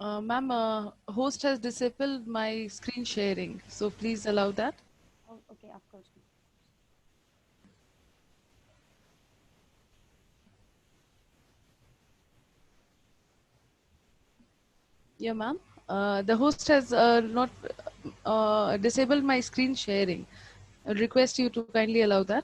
Ma'am, host has disabled my screen sharing, so please allow that. Oh, okay, of course. Yeah, ma'am. The host has not disabled my screen sharing. I would request you to kindly allow that.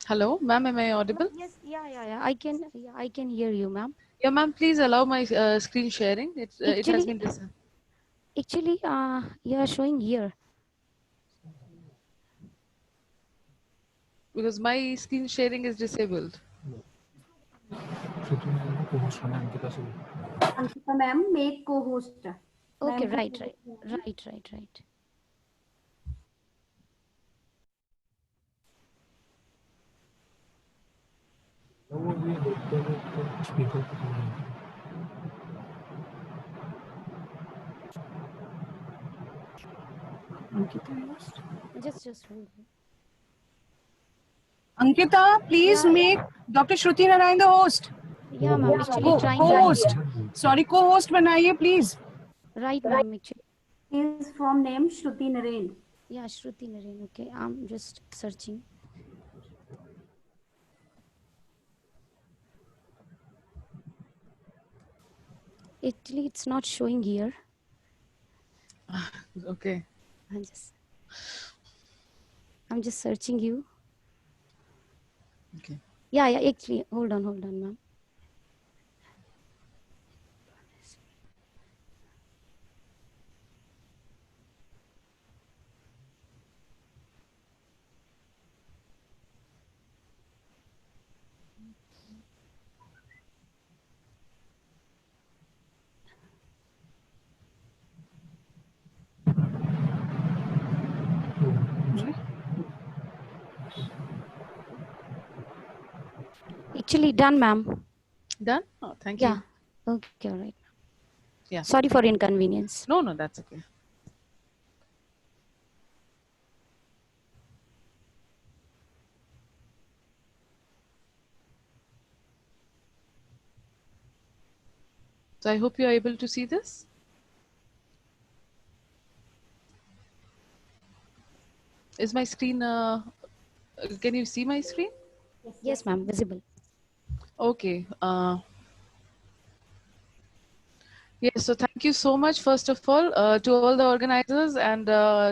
Hello, ma'am, am I audible? Yes, yeah. I can hear you, ma'am. Yeah, ma'am, please allow my screen sharing. It has Actually, been disabled. you are showing here. Because my screen sharing is disabled. Ankita ma'am, make co-host. Okay, Ma'am को right, co-host right, करना है। right, right, right. Ankita host. Just hold on. Ankita, please Yeah, make Dr. Shruti Narayan the host. yeah, ma'am. Actually, Co trying that. co-host. Sorry, co-host बनाइए please. Right, ma'am. Actually, His from name Shruti Narayan. yeah, Shruti Naren. Okay, I'm just searching. Actually, it's not showing here. Okay. I'm just searching you. Okay. Yeah. Actually, hold on, ma'am. Actually, done, ma'am. Done? Oh, thank Yeah. you. Okay, all right. Yeah. Sorry for inconvenience. No, that's okay. So I hope you are able to see this. Is my screen, can you see my screen? Yes, ma'am. Visible. Okay. Yes, so thank you so much, first of all, to all the organizers, and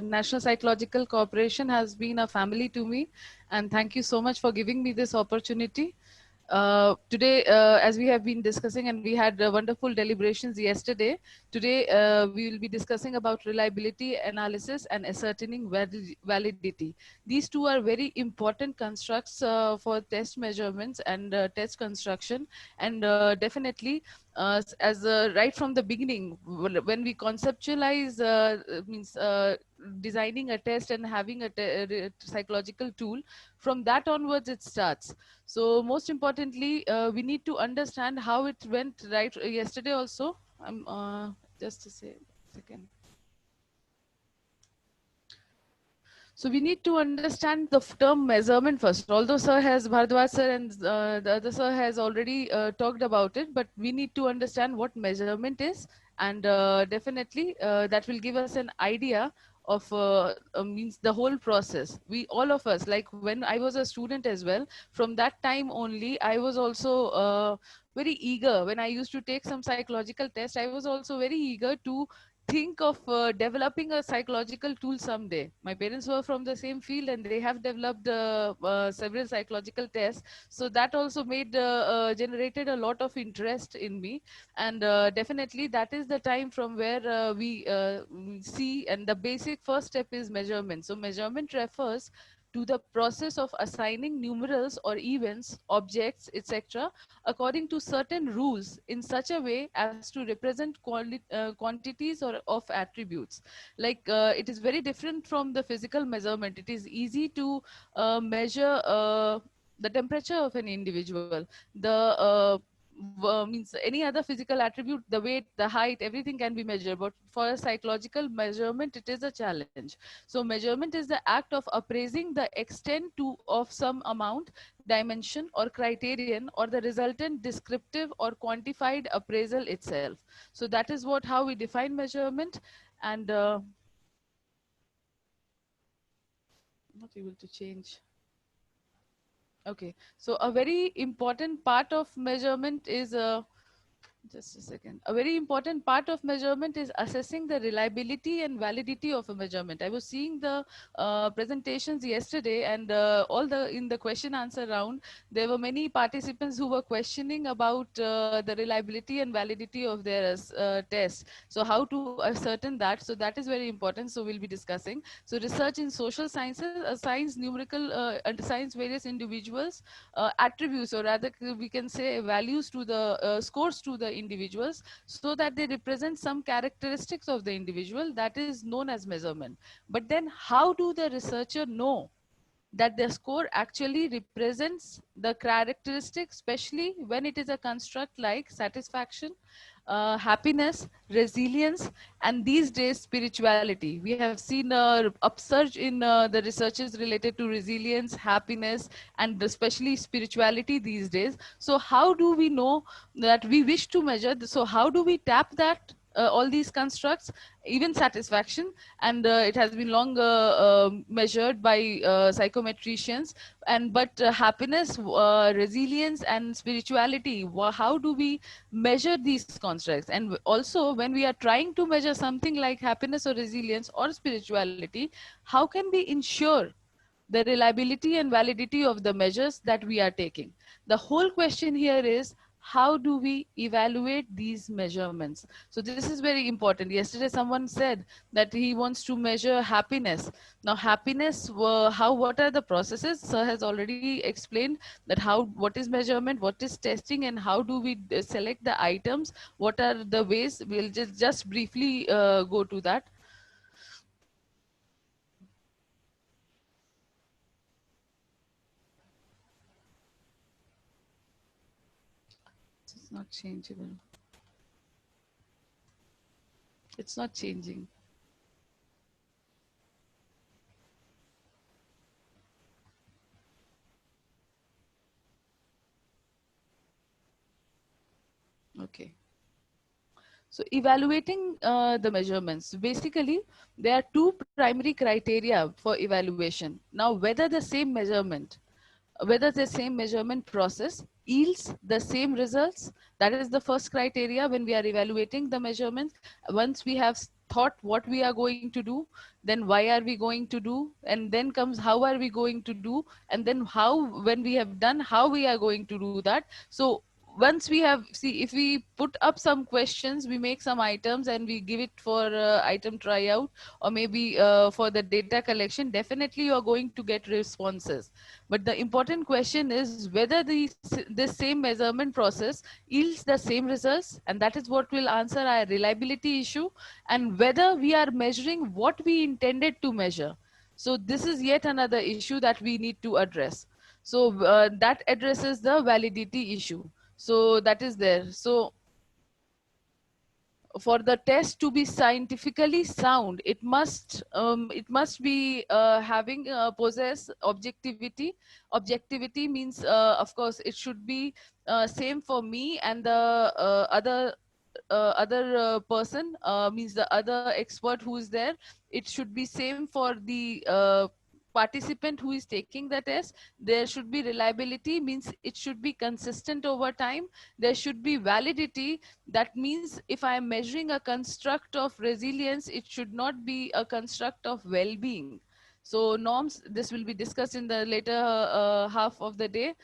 National Psychological Corporation has been a family to me. And thank you so much for giving me this opportunity. Today, as we have been discussing, and we had wonderful deliberations yesterday, today we will be discussing about reliability analysis and ascertaining validity. These two are very important constructs for test measurements and test construction. And definitely, as right from the beginning, when we conceptualize, means designing a test and having a psychological tool, from that onwards it starts. So most importantly, we need to understand how it went right yesterday also. Just to say, second. So we need to understand the term measurement first. Although sir has Bhardwaj sir and the other sir has already talked about it, but we need to understand what measurement is, and definitely that will give us an idea of means the whole process. We all of us, like when I was a student as well, from that time only I was also very eager. When I used to take some psychological test, I was also very eager to think of developing a psychological tool someday. My parents were from the same field and they have developed several psychological tests. So that also made generated a lot of interest in me. And definitely that is the time from where we see, and the basic first step is measurement. So measurement refers to the process of assigning numerals or events, objects, etc., according to certain rules in such a way as to represent quantities or of attributes. Like it is very different from the physical measurement. It is easy to measure the temperature of an individual, the means any other physical attribute, the weight, the height, everything can be measured. But for a psychological measurement, it is a challenge. So measurement is the act of appraising the extent of some amount, dimension, or criterion, or the resultant descriptive or quantified appraisal itself. So that is how we define measurement. And not able to change. Okay, so a very important part of measurement is just a second. A very important part of measurement is assessing the reliability and validity of a measurement. I was seeing the presentations yesterday, and all the in the question answer round, there were many participants who were questioning about the reliability and validity of their test. So how to ascertain that? So that is very important. So we'll be discussing. So research in social sciences assigns numerical assigns various individuals attributes, or rather we can say values to the scores to the individuals, so that they represent some characteristics of the individual. That is known as measurement. But then how do the researcher know that the score actually represents the characteristics, especially when it is a construct like satisfaction, happiness, resilience, and these days spirituality? We have seen a upsurge in the researches related to resilience, happiness, and especially spirituality these days. So how do we know that we wish to measure? So how do we tap that? All these constructs, even satisfaction, and it has been long measured by psychometricians. And but happiness, resilience, and spirituality, how do we measure these constructs? And also, when we are trying to measure something like happiness or resilience or spirituality, how can we ensure the reliability and validity of the measures that we are taking? The whole question here is, how do we evaluate these measurements? So this is very important. Yesterday someone said that he wants to measure happiness. Now happiness, what are the processes? Sir has already explained that what is measurement, what is testing, and how do we select the items, what are the ways. We'll just briefly go to that. It's not changeable. It's not changing. Okay. So evaluating the measurements, basically there are two primary criteria for evaluation. Now, whether the same measurement process yields the same results, that is the first criteria when we are evaluating the measurements. Once we have thought what we are going to do, then why are we going to do, and then comes how are we going to do, and then when we have done, how we are going to do that. So once we have, see, if we put up some questions, we make some items and we give it for item tryout, or maybe for the data collection, definitely you are going to get responses. But the important question is whether this same measurement process yields the same results, and that is what will answer our reliability issue, and whether we are measuring what we intended to measure. So this is yet another issue that we need to address. So that addresses the validity issue. So that is there. So for the test to be scientifically sound, it must be having possess objectivity. Objectivity means, of course, it should be same for me and the other person, means the other expert who is there. It should be same for the participant who is taking the test. There should be reliability, means it should be consistent over time. There should be validity. That means if I am measuring a construct of resilience, it should not be a construct of well-being. So norms, this will be discussed in the later half of the day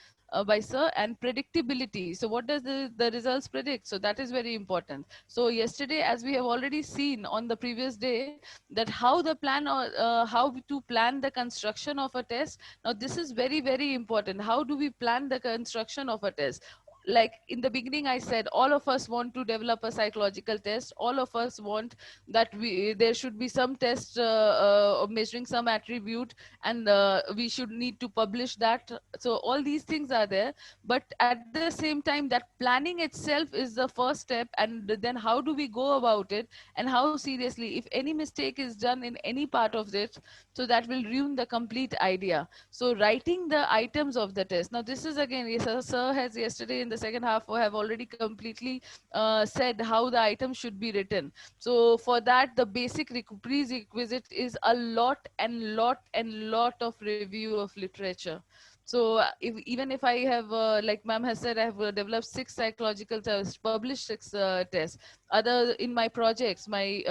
by sir. And predictability, so what does the results predict? So that is very important. So yesterday, as we have already seen on the previous day, that how the plan, or how to plan the construction of a test. Now this is very, very important. How do we plan the construction of a test? like in the beginning I said, all of us want to develop a psychological test. All of us want that there should be some test of measuring some attribute, and we should need to publish that. So all these things are there, but at the same time that planning itself is the first step, and then how do we go about it, and how seriously, if any mistake is done in any part of it, so that will ruin the complete idea. So writing the items of the test. Now this is again, yes, sir has yesterday in the second half have already completely said how the items should be written. So for that, the basic prerequisite is a lot of review of literature. So even if I have, like ma'am has said, I have developed 6 psychological tests, published 6 tests. Other in my projects, my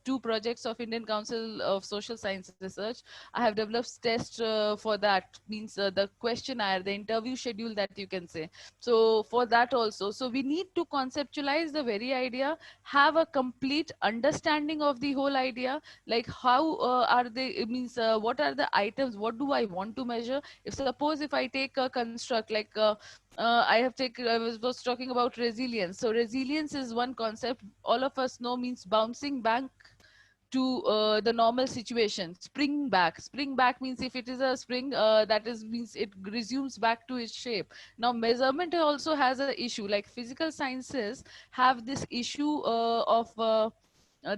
2 projects of Indian Council of Social Science Research, I have developed tests for that. Means the questionnaire, the interview schedule that you can say. So for that also, so we need to conceptualize the very idea, have a complete understanding of the whole idea, like how are they, it means what are the items, what do I want to measure. If suppose if I take a construct like I was talking about resilience. So resilience is one concept all of us know, means bouncing back to the normal situation. Spring back means if it is a spring, that is means it resumes back to its shape. Now measurement also has an issue, like physical sciences have this issue of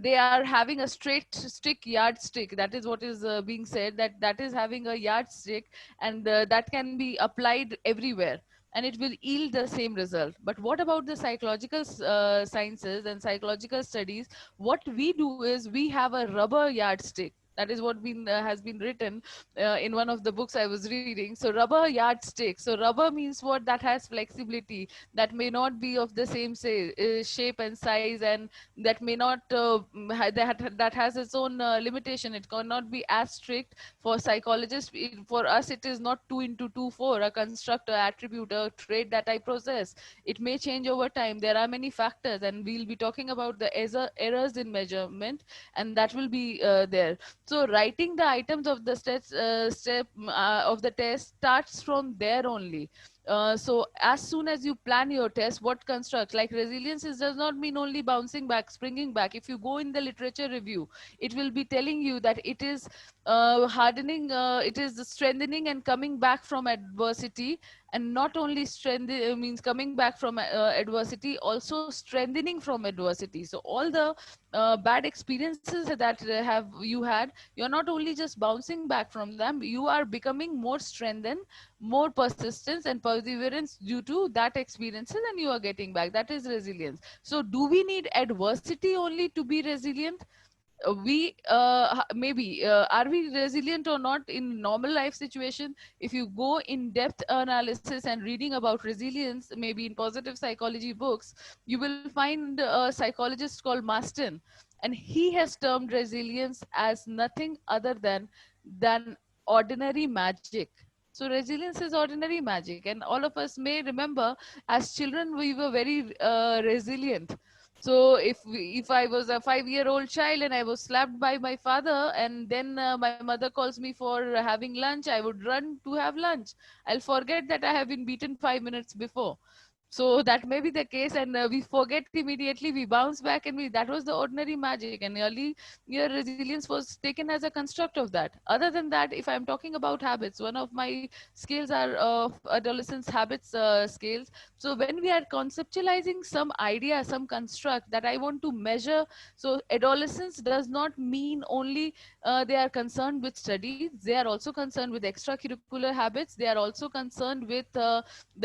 they are having a straight stick yardstick. That is what is being said, that that is having a yardstick, and that can be applied everywhere and it will yield the same result. But what about the psychological sciences and psychological studies? What we do is we have a rubber yardstick. That is what has been written in one of the books I was reading. So rubber yardstick. So rubber means what? That has flexibility, that may not be of the same say, shape and size, and that may not that has its own limitation. It cannot be as strict. For psychologists, for us it is not 2 into 2 4, a construct, a attribute, a trait that I possess. It may change over time. There are many factors, and we'll be talking about the errors in measurement, and that will be there. So writing the items of the step of the test starts from there only. So as soon as you plan your test, what construct, like resilience does not mean only bouncing back, springing back. If you go in the literature review, it will be telling you that it is hardening, it is strengthening and coming back from adversity, and not only strength means coming back from adversity, also strengthening from adversity. So all the bad experiences that have you had, you're not only just bouncing back from them, you are becoming more strengthened, more persistence and perseverance due to that experiences, and you are getting back. That is resilience. So do we need adversity only to be resilient? We maybe are we resilient or not in normal life situation? If you go in depth analysis and reading about resilience, maybe in positive psychology books, you will find a psychologist called Marston, and he has termed resilience as nothing other than ordinary magic. So resilience is ordinary magic, and all of us may remember as children we were very resilient. So if I was a 5-year-old child and I was slapped by my father, and then my mother calls me for having lunch, I would run to have lunch. I'll forget that I have been beaten 5 minutes before. So that may be the case, and we forget immediately, we bounce back, and that was the ordinary magic, and early year resilience was taken as a construct of that. Other than that, if I'm talking about habits, one of my scales are adolescence habits scales. So when we are conceptualizing some idea, some construct that I want to measure, so adolescence does not mean only they are concerned with studies, they are also concerned with extracurricular habits, they are also concerned with the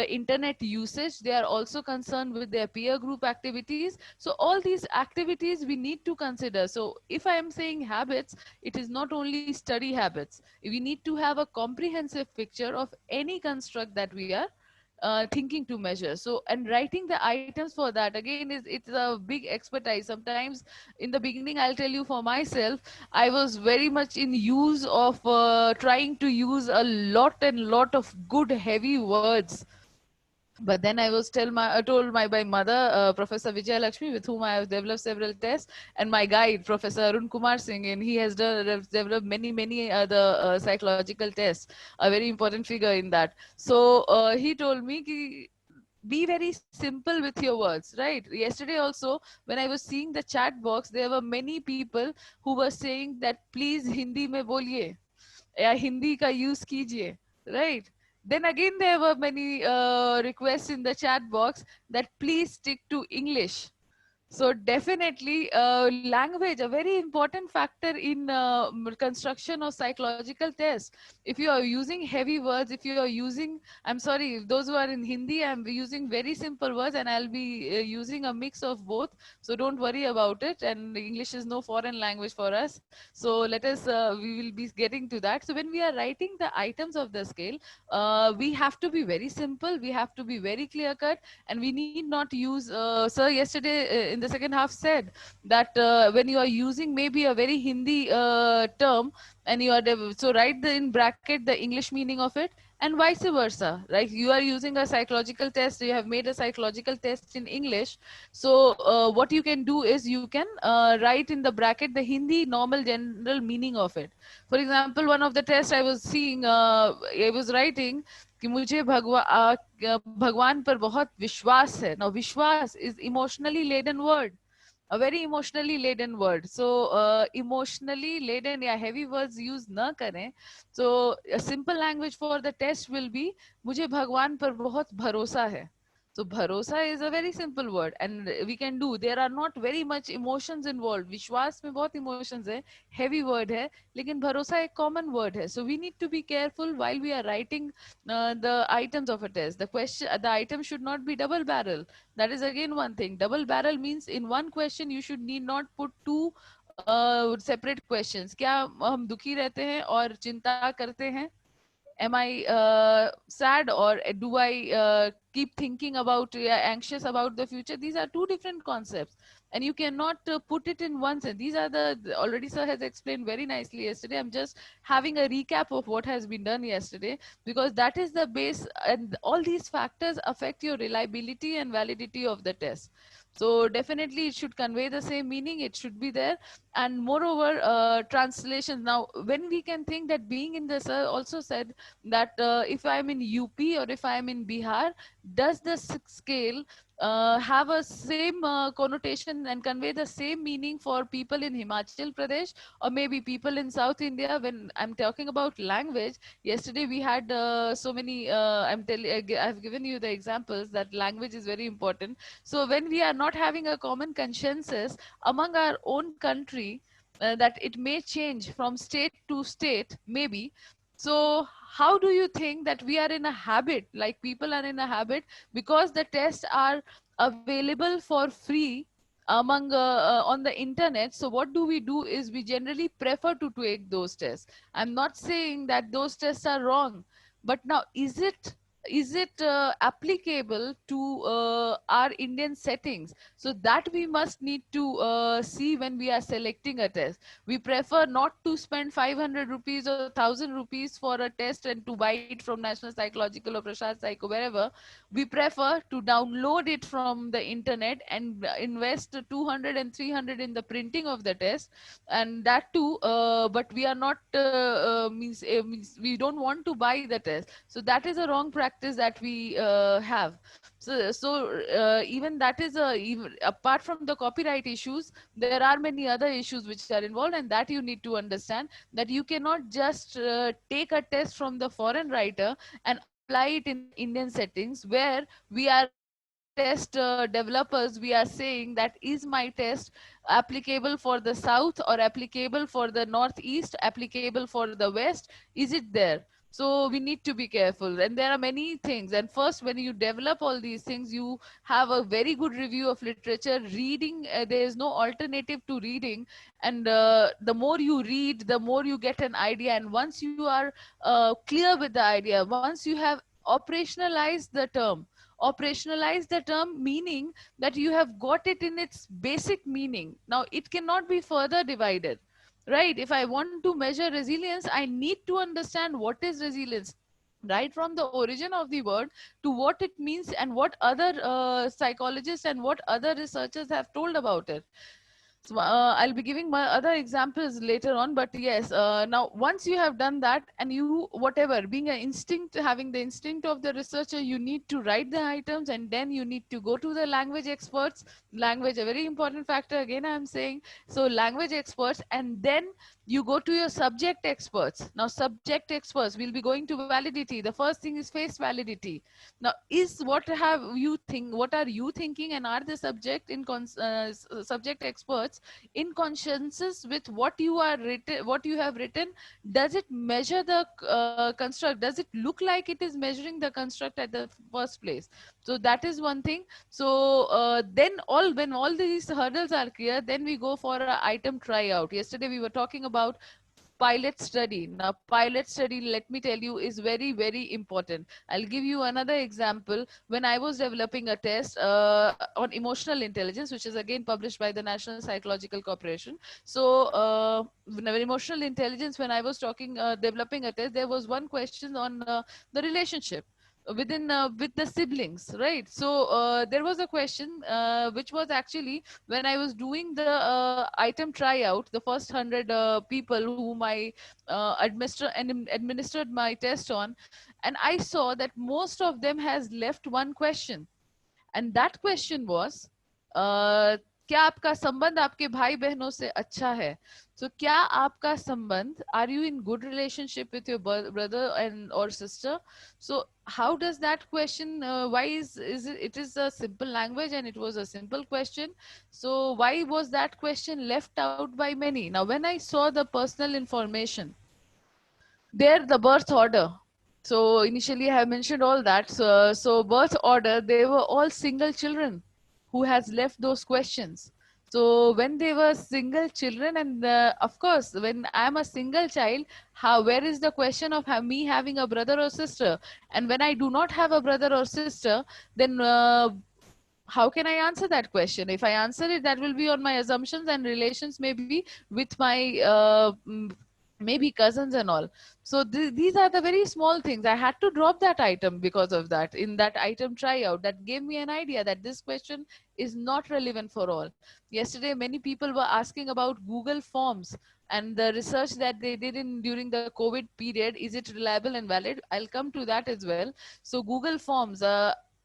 internet usage, they are also concerned with their peer group activities. So all these activities we need to consider. So if I am saying habits, it is not only study habits. We need to have a comprehensive picture of any construct that we are thinking to measure. So and writing the items for that again is, it's a big expertise. Sometimes in the beginning, I'll tell you, for myself, I was very much in use of trying to use a lot and lot of good heavy words. But then I was told by mother, Professor Vijay Lakshmi, with whom I have developed several tests, and my guide, Professor Arun Kumar Singh, and he has developed many other psychological tests, a very important figure in that. So he told me, be very simple with your words, right? Yesterday also, when I was seeing the chat box, there were many people who were saying that please Hindi में बोलिए या हिंदी का use कीजिए, right? Then again, there were many requests in the chat box that please stick to English. So definitely, language a very important factor in construction of psychological tests. If you are using heavy words, if you are using, I'm sorry, those who are in Hindi, I'm using very simple words, and I'll be using a mix of both. So don't worry about it. And English is no foreign language for us. So let us, we will be getting to that. So when we are writing the items of the scale, we have to be very simple. We have to be very clear cut, and we need not use. Sir, yesterday in the second half said that when you are using maybe a very Hindi term, and you are so write in bracket the English meaning of it, and vice versa, right? You are using a psychological test, you have made a psychological test in English, so what you can do is you can write in the bracket the Hindi normal general meaning of it. For example, one of the tests I was seeing, I was writing कि मुझे भगवान पर बहुत विश्वास है. Now विश्वास is emotionally laden word, a very emotionally laden word. So emotionally laden या heavy words use न करें. So a simple language for the test will be मुझे भगवान पर बहुत भरोसा है. So bharosa is a very simple word, and we can do. There are not very much emotions involved. Vishwas में बहुत emotions है, heavy word है, लेकिन भरोसा एक common word है. So we need to be careful while we are writing the items of a test. The question, the item should not be double barrel. That is again one thing. Double barrel means in one question you should need not put two separate questions. क्या हम दुखी रहते हैं और चिंता करते हैं? Am I sad, or do I keep thinking about, anxious about the future? These are two different concepts, and you cannot put it in one sentence. These are already sir has explained very nicely yesterday. I'm just having a recap of what has been done yesterday, because that is the base, and all these factors affect your reliability and validity of the test. So definitely it should convey the same meaning, it should be there. And moreover, translations. Now when we can think that being in the, sir also said that if I'm in UP or if I'm in Bihar, does the scale have a same connotation and convey the same meaning for people in Himachal Pradesh or maybe people in South India? When I'm talking about language, yesterday we had so many, I've given you the examples that language is very important. So when we are not having a common consensus among our own country, that it may change from state to state, maybe. So how do you think that we are in a habit, like people are in a habit, because the tests are available for free among on the internet? So what do? We do is we generally prefer to take those tests. I'm not saying that those tests are wrong, but now is it applicable to our Indian settings? So that we must need to see when we are selecting a test. We prefer not to spend 500 rupees or 1000 rupees for a test and to buy it from National Psychological or Prashad Psycho, wherever. We prefer to download it from the internet and invest 200 and 300 in the printing of the test, and that too, but we are not means we don't want to buy the test. So that is a wrong practice that we have. So even that is even apart from the copyright issues, there are many other issues which are involved, and that you need to understand, that you cannot just take a test from the foreign writer and apply it in the Indian settings, where we are as test developers, we are saying that is my test applicable for the south or applicable for the northeast, applicable for the west? Is it there? So we need to be careful, and there are many things. And first, when you develop all these things, you have a very good review of literature. Reading, there is no alternative to reading, and the more you read, the more you get an idea. And once you are clear with the idea, once you have operationalized the term, meaning that you have got it in its basic meaning. Now it cannot be further divided, right? If I want to measure resilience, I need to understand what is resilience, right from the origin of the word to what it means and what other psychologists and what other researchers have told about it. So, I'll be giving my other examples later on, but yes, now once you have done that and you, whatever, being an instinct, having the instinct of the researcher, you need to write the items and then you need to go to the language experts. Language, a very important factor, again, I'm saying. So language experts, and then you go to your subject experts. Now, subject experts will be going to validity. The first thing is face validity. Now, is what have you think? What are you thinking? And are the subject subject experts in consensus with what you are written, what you have written? Does it measure the construct? Does it look like it is measuring the construct at the first place? So that is one thing. So then when all these hurdles are clear, then we go for an item tryout. Yesterday we were talking about pilot study. Now, pilot study, let me tell you, is very, very important. I'll give you another example. When I was developing a test on emotional intelligence, which is again published by the National Psychological Corporation. So, emotional intelligence, when I was talking, developing a test, there was one question on the relationship within with the siblings, right? So there was a question which was actually, when I was doing the item tryout, the first 100 people whom I administered my test on, and I saw that most of them has left one question, and that question was, क्या आपका संबंध आपके भाई बहनों से अच्छा है? So क्या आपका संबंध, are you in good relationship with your brother and or sister? So how does that question, why is it is a simple language and it was a simple question. So why was that question left out by many? Now when I saw the personal information, there the birth order. So initially I have mentioned all that. So birth order, they were all single children who has left those questions. So when they were single children, and of course, when I'm a single child, where is the question of me having a brother or sister? And when I do not have a brother or sister, then how can I answer that question? If I answer it, that will be on my assumptions and relations, maybe with my maybe cousins and all. So these are the very small things. I had to drop that item because of that. In that item tryout, that gave me an idea that this question is not relevant for all. Yesterday, many people were asking about Google Forms and the research that they did in during the COVID period. Is it reliable and valid? I'll come to that as well. So Google Forms.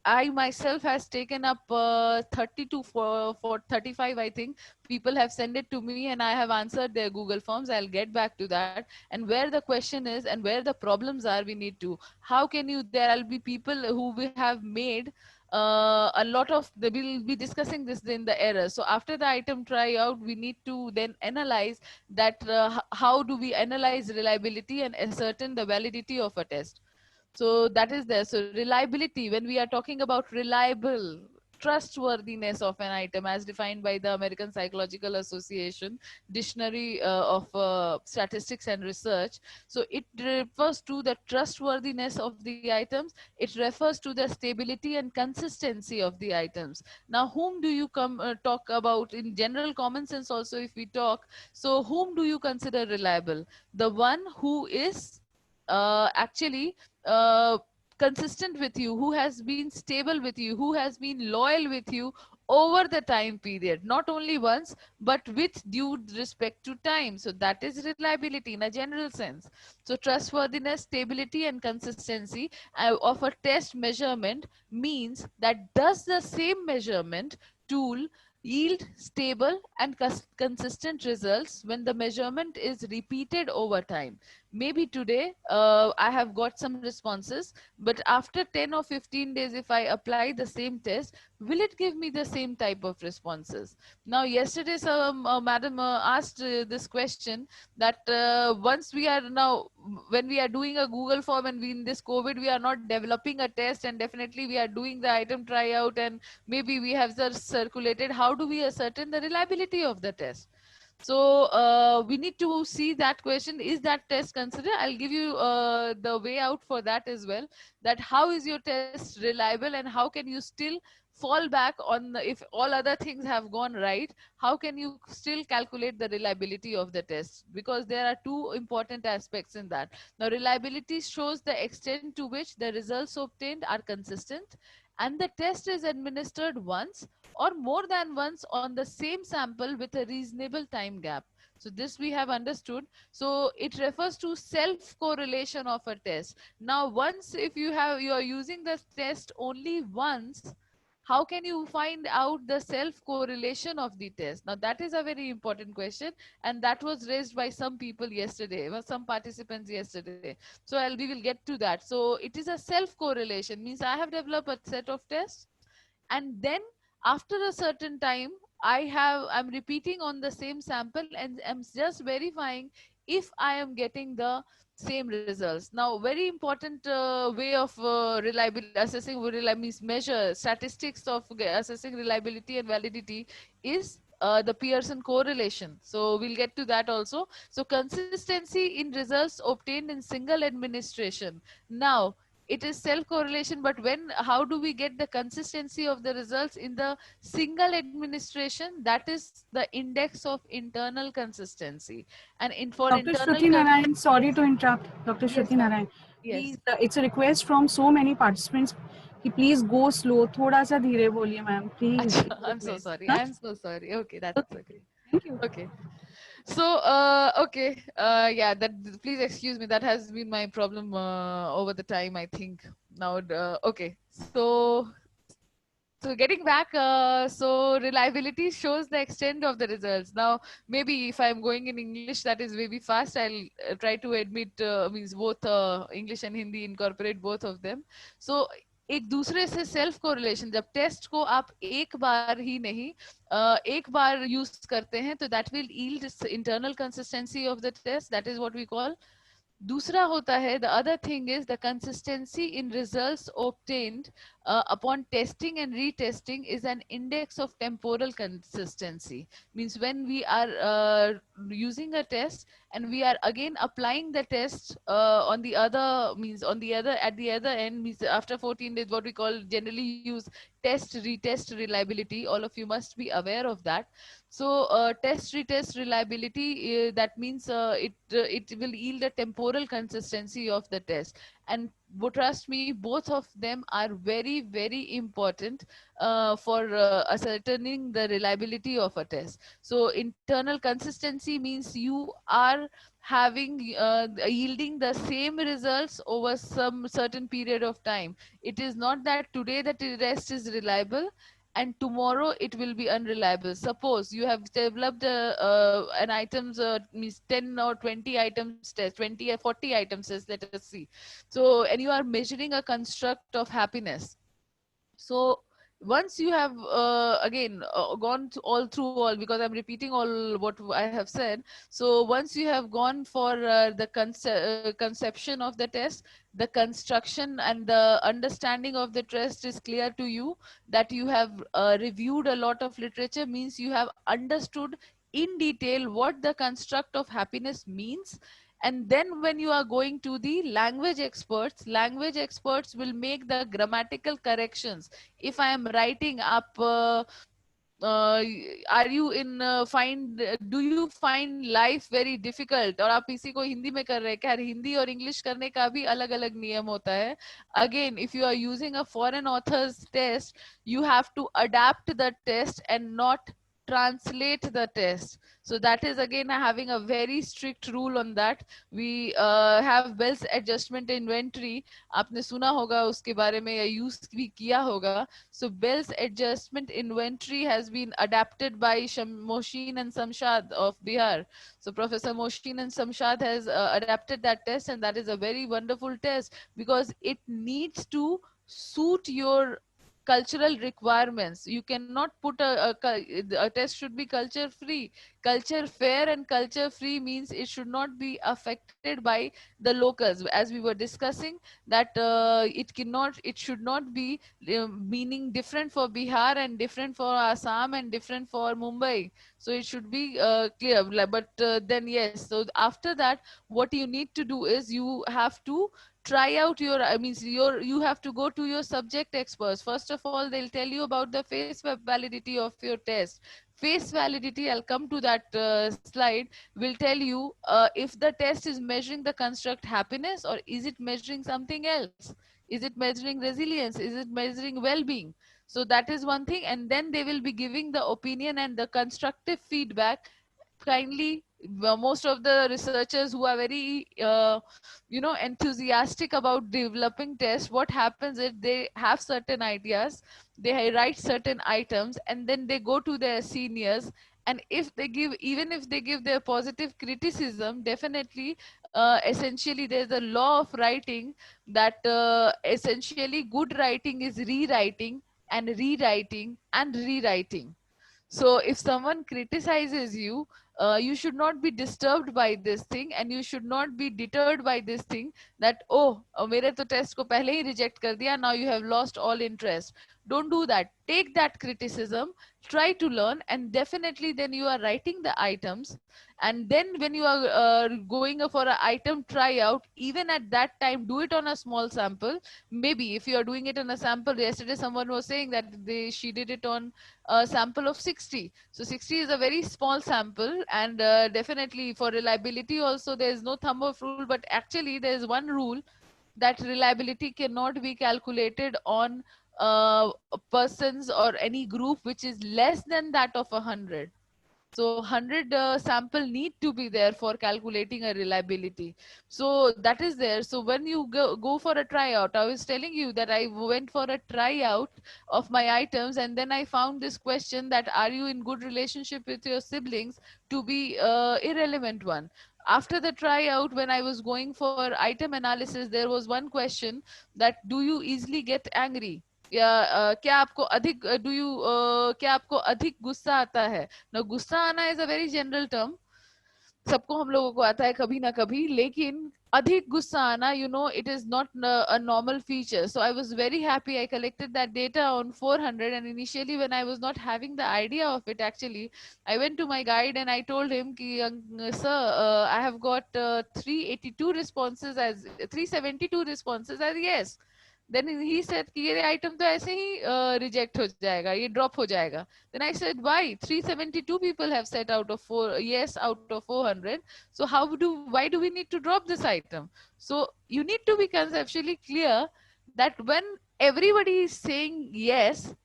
I myself has taken up 32 for 35, I think. People have sent it to me and I have answered their Google Forms. I'll get back to that. And where the question is and where the problems are, we need to. How can you, there'll be people who we have made a lot of, they will be discussing this in the errors. So after the item tryout, we need to then analyze that how do we analyze reliability and ascertain the validity of a test. So that is there. So reliability, when we are talking about reliable, trustworthiness of an item as defined by the American Psychological Association Dictionary of Statistics and Research. So it refers to the trustworthiness of the items. It refers to the stability and consistency of the items. Now, whom do you talk about in general common sense also if we talk? So whom do you consider reliable? The one who is actually consistent with you, who has been stable with you, who has been loyal with you over the time period, not only once, but with due respect to time. So that is reliability in a general sense. So trustworthiness, stability, and consistency of a test measurement means that does the same measurement tool yield stable and consistent results when the measurement is repeated over time. Maybe today I have got some responses, but after 10 or 15 days, if I apply the same test, will it give me the same type of responses? Now, yesterday, some madam asked this question that once we are now, when we are doing a Google form and we in this COVID, we are not developing a test, and definitely we are doing the item tryout, and maybe we have circulated. How do we ascertain the reliability of the test? So we need to see that question, is that test considered? I'll give you the way out for that as well, that how is your test reliable and how can you still fall back on if all other things have gone right, how can you still calculate the reliability of the test? Because there are two important aspects in that. Now, reliability shows the extent to which the results obtained are consistent and the test is administered once or more than once on the same sample with a reasonable time gap. So this we have understood. So it refers to self correlation of a test. Now once if you are using the test only once, how can you find out the self correlation of the test? Now that is a very important question, and that was raised by some people yesterday, some participants yesterday. So we will get to that. So it is a self correlation, means I have developed a set of tests, and then after a certain time I'm repeating on the same sample and I'm just verifying if I am getting the same results. Now very important way of reliable assessing means measure statistics of assessing reliability and validity is the Pearson correlation. So we'll get to that also. So consistency in results obtained in single administration. Now it is self correlation, but how do we get the consistency of the results in the single administration? That is the index of internal consistency. And for Dr. internal Shruti Narayan, sorry to interrupt. Dr. yes Shruti ma'am. Narayan, Yes. please, it's a request from so many participants कि please go slow. थोड़ा सा धीरे बोलिए ma'am, please. Achha, I'm so sorry. Huh? I'm so sorry. Okay, that's okay. Thank you. Okay. So, okay. Yeah, please excuse me. That has been my problem over the time, I think. Now, okay. So getting back, so reliability shows the extent of the results. Now, maybe if I'm going in English, that is maybe fast. I'll try to admit means both English and Hindi, incorporate both of them. So एक दूसरे से self correlation, जब test को आप एक बार ही नहीं एक बार use करते हैं तो that will yield internal consistency of the test, that is what we call. दूसरा होता है the other thing is the consistency in results obtained upon testing and retesting is an index of temporal consistency. Means when we are using a test and we are again applying the test on the other, means on the other at the other end, means after 14 days, what we call generally use test retest reliability. All of you must be aware of that. So test retest reliability, that means it will yield a temporal consistency of the test. And trust me, both of them are very very important for ascertaining the reliability of a test. So internal consistency means you are having yielding the same results over some certain period of time. It is not that today the test is reliable and tomorrow it will be unreliable. Suppose you have developed an items means 10 or 20 items test, 20 or 40 items test, let us see. So and you are measuring a construct of happiness. So once you have again gone all through all, because I'm repeating all what I have said. So once you have gone for the conception of the test, the construction and the understanding of the test is clear to you, that you have reviewed a lot of literature, means you have understood in detail what the construct of happiness means. And then when you are going to the language experts will make the grammatical corrections. If I am writing up are you in find do you find life very difficult, और आप इसी को हिंदी में कर रहे हैं क्या, हिंदी और इंग्लिश करने का भी अलग अलग नियम होता है. Again, if you are using a foreign author's test, you have to adapt the test and not translate the test. So that is again having a very strict rule on that. We have Bell's adjustment inventory. आपने सुना होगा उसके बारे में या use भी किया होगा. So Bell's adjustment inventory has been adapted by Moshin and Samshad of Bihar. So Professor Moshin and Samshad has adapted that test, and that is a very wonderful test because it needs to suit your cultural requirements. You cannot put a test should be culture free. Culture fair and culture free means it should not be affected by the locals, as we were discussing that it should not be meaning different for Bihar and different for Assam and different for Mumbai. So it should be clear. But then yes, so after that what you need to do is you have to try out your, I mean you have to go to your subject experts. First of all, they'll tell you about the face validity of your test. Face validity, I'll come to that slide, will tell you if the test is measuring the construct happiness or is it measuring something else. Is it measuring resilience? Is it measuring well-being? So that is one thing, and then they will be giving the opinion and the constructive feedback. Kindly, most of the researchers who are very enthusiastic about developing tests, what happens is they have certain ideas, they write certain items, and then they go to their seniors, and if they give, even if they give their positive criticism, definitely essentially there's a law of writing that essentially good writing is rewriting and rewriting and rewriting. So if someone criticizes you, you should not be disturbed by this thing, and you should not be deterred by this thing that, oh, mere to test ko pehle hi reject kar diya, now you have lost all interest. Don't do that. Take that criticism, try to learn, and definitely then you are writing the items. And then when you are going for an item tryout, even at that time, do it on a small sample. Maybe if you are doing it on a sample, yesterday someone was saying that she did it on a sample of 60. So 60 is a very small sample, and definitely for reliability also there is no thumb of rule, but actually there is one rule that reliability cannot be calculated on persons or any group which is less than that of 100. So 100 sample need to be there for calculating a reliability. So that is there. So when you go for a tryout, I was telling you that I went for a tryout of my items, and then I found this question that are you in good relationship with your siblings to be irrelevant one. After the tryout, when I was going for item analysis, there was one question that do you easily get angry, या क्या आपको अधिक do you क्या आपको अधिक गुस्सा आता है. Now, गुस्सा आना is a very general term. सबको हम लोगों को आता है कभी ना कभी, लेकिन अधिक गुस्सा आना, it is not a normal feature. So I was very happy. I collected that data on 400, and initially when I was not having the idea of it, actually, I went to my guide and I told him, ki, sir, I have got 382 responses as 372 responses as yes. Then he said कि ये item तो ऐसे ही reject हो जाएगा, ये drop हो जाएगा. Then I said, why? 372 people have said out of yes, out of 400. So why do we need to drop this item? So you need to be conceptually clear that when everybody is saying yes,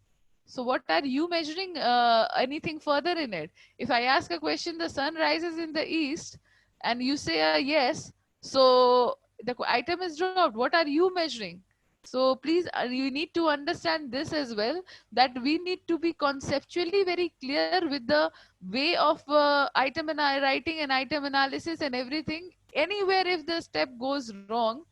so what are you measuring anything further in it? If I ask a question, the sun rises in the east, and you say a yes, so the item is dropped. What are you measuring? So please, you need to understand this as well, that we need to be conceptually very clear with the way of item and writing and item analysis and everything. Anywhere if the step goes wrong,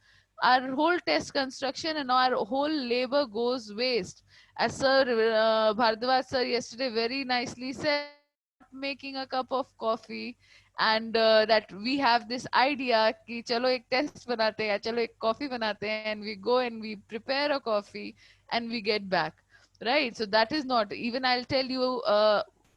our whole test construction and our whole labor goes waste. As Sir Bhardwaj sir yesterday very nicely said, not making a cup of coffee, and that we have this idea कि चलो एक test बनाते हैं, चलो एक coffee बनाते हैं, and we go and we prepare a coffee and we get back, right? So that is not. Even I'll tell you,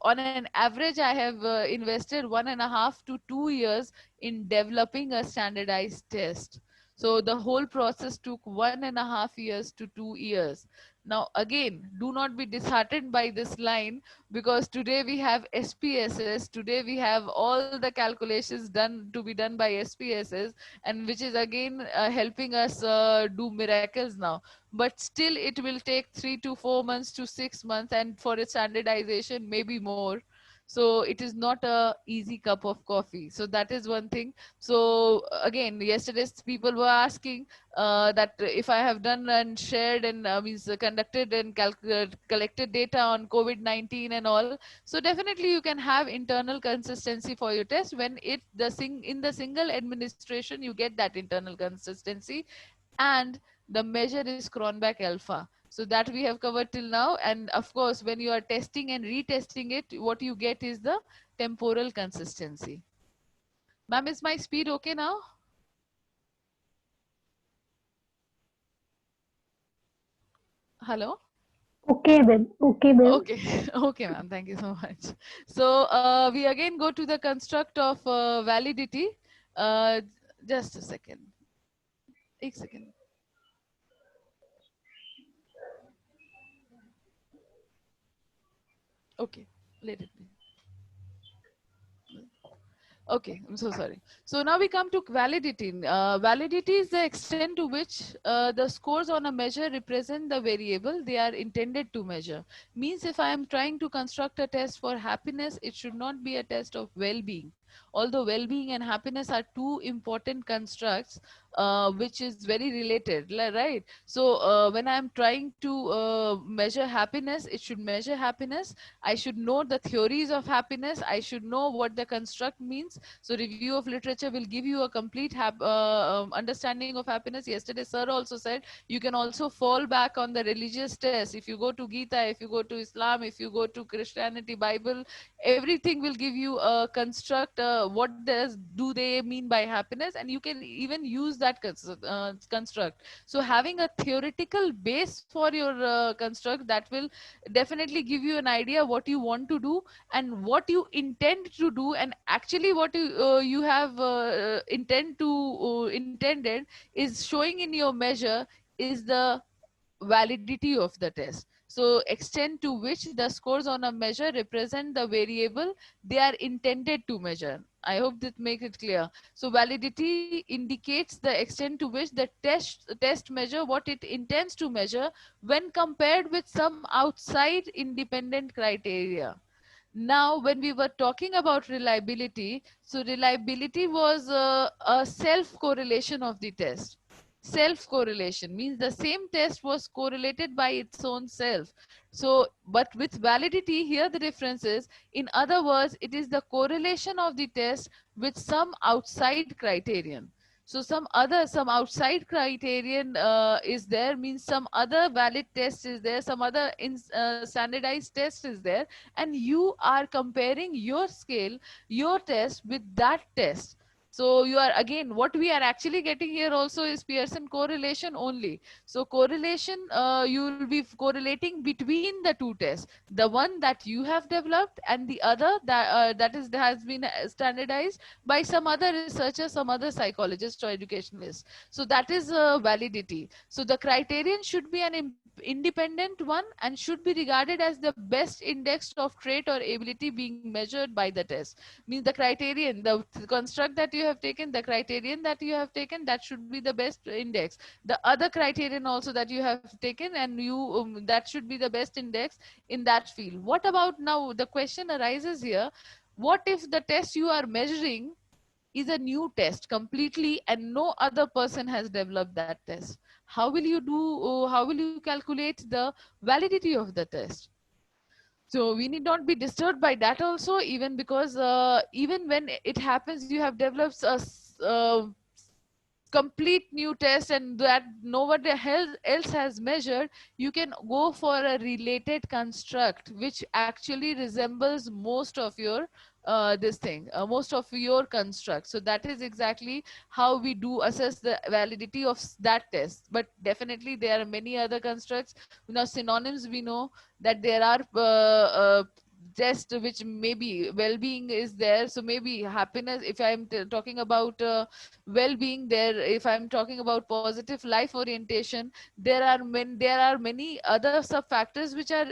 on an average, I have invested 1.5 to 2 years in developing a standardized test. So the whole process took 1.5 years to 2 years. Now, again, do not be disheartened by this line, because today we have SPSS, today we have all the calculations done to be done by SPSS, and which is again helping us do miracles now. But still, it will take 3 to 4 months to 6 months, and for its standardization, maybe more. So it is not a easy cup of coffee. So that is one thing. So again, yesterday's people were asking that if I have done and shared and means conducted and collected data on COVID-19 and all. So definitely you can have internal consistency for your test when in the single administration you get that internal consistency, and the measure is Cronbach alpha. So that we have covered till now. And of course, when you are testing and retesting it, what you get is the temporal consistency. Ma'am, is my speed okay now? Hello? Okay, then. Okay, then. Okay, okay, ma'am. Thank you so much. So we again go to the construct of validity. Just a second. एक second. Okay, let it be. Okay, I'm so sorry. So now we come to validity. Validity is the extent to which the scores on a measure represent the variable they are intended to measure. Means if I am trying to construct a test for happiness, it should not be a test of well-being. Although well-being and happiness are two important constructs, which is very related, right? So when I'm trying to measure happiness, it should measure happiness. I should know the theories of happiness. I should know what the construct means. So review of literature will give you a complete understanding of happiness. Yesterday, sir also said you can also fall back on the religious test. If you go to Gita, if you go to Islam, if you go to Christianity, Bible, everything will give you a construct. What do they mean by happiness? And you can even use that construct. So having a theoretical base for your construct, that will definitely give you an idea what you want to do and what you intend to do, and actually what you have intended is showing in your measure is the validity of the test. So extent to which the scores on a measure represent the variable they are intended to measure. I hope that makes it clear. So validity indicates the extent to which the test measure what it intends to measure when compared with some outside independent criteria. Now, when we were talking about reliability, so reliability was a self correlation of the test. Self correlation means the same test was correlated by its own self. So, but with validity, here the difference is, in other words, it is the correlation of the test with some outside criterion. So some outside criterion is there, means some other valid test is there, some other standardized test is there, and you are comparing your scale, your test with that test. So you are, again, what we are actually getting here also is Pearson correlation only. So correlation, you will be correlating between the two tests, the one that you have developed and the other that is has been standardized by some other researcher, some other psychologist or educationalist. So that is validity. So the criterion should be an independent one and should be regarded as the best index of trait or ability being measured by the test. Means the criterion, the construct that you have taken, the criterion that you have taken, that should be the best index. The other criterion also that you have taken, and you that should be the best index in that field. What about now, the question arises here, what if the test you are measuring is a new test completely and no other person has developed that test? How will you do, how will you calculate the validity of the test? So we need not be disturbed by that also, even because even when it happens you have developed complete new test and that nobody else has measured, you can go for a related construct which actually resembles most of your this thing, most of your construct. So that is exactly how we do assess the validity of that test. But definitely there are many other constructs. Now synonyms, we know that there are test which maybe well-being is there, so maybe happiness, if I'm talking about well-being there, if I'm talking about positive life orientation, there are many other sub factors which are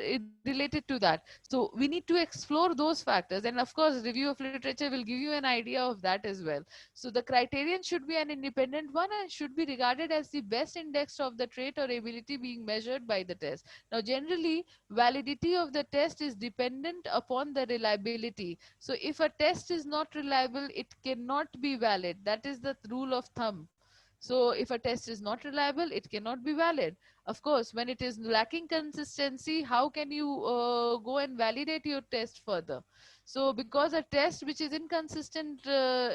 related to that. So we need to explore those factors, and of course review of literature will give you an idea of that as well. So the criterion should be an independent one and should be regarded as the best index of the trait or ability being measured by the test. Now generally validity of the test is dependent upon the reliability. So if a test is not reliable, it cannot be valid. That is the rule of thumb. So if a test is not reliable, it cannot be valid. Of course, when it is lacking consistency, how can you go and validate your test further? So because a test which is inconsistent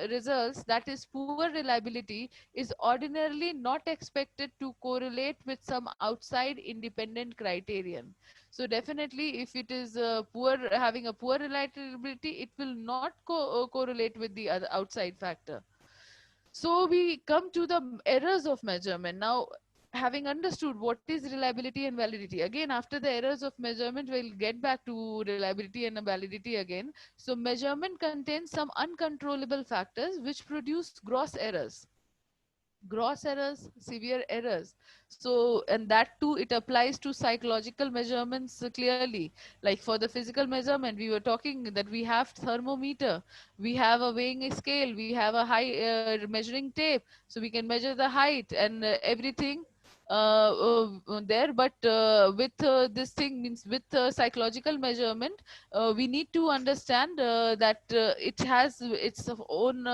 results, that is poor reliability, is ordinarily not expected to correlate with some outside independent criterion. So definitely if it is poor, having a poor reliability, it will not correlate with the other outside factor. So we come to the errors of measurement. Now, having understood what is reliability and validity, again, after the errors of measurement, we'll get back to reliability and validity again. So measurement contains some uncontrollable factors which produce gross errors. gross errors, severe errors. So, and that too, it applies to psychological measurements clearly. Like for the physical measurement, we were talking that we have thermometer, we have a weighing scale, we have a high measuring tape, so we can measure the height and everything there. But with this thing means with psychological measurement, we need to understand that it has its own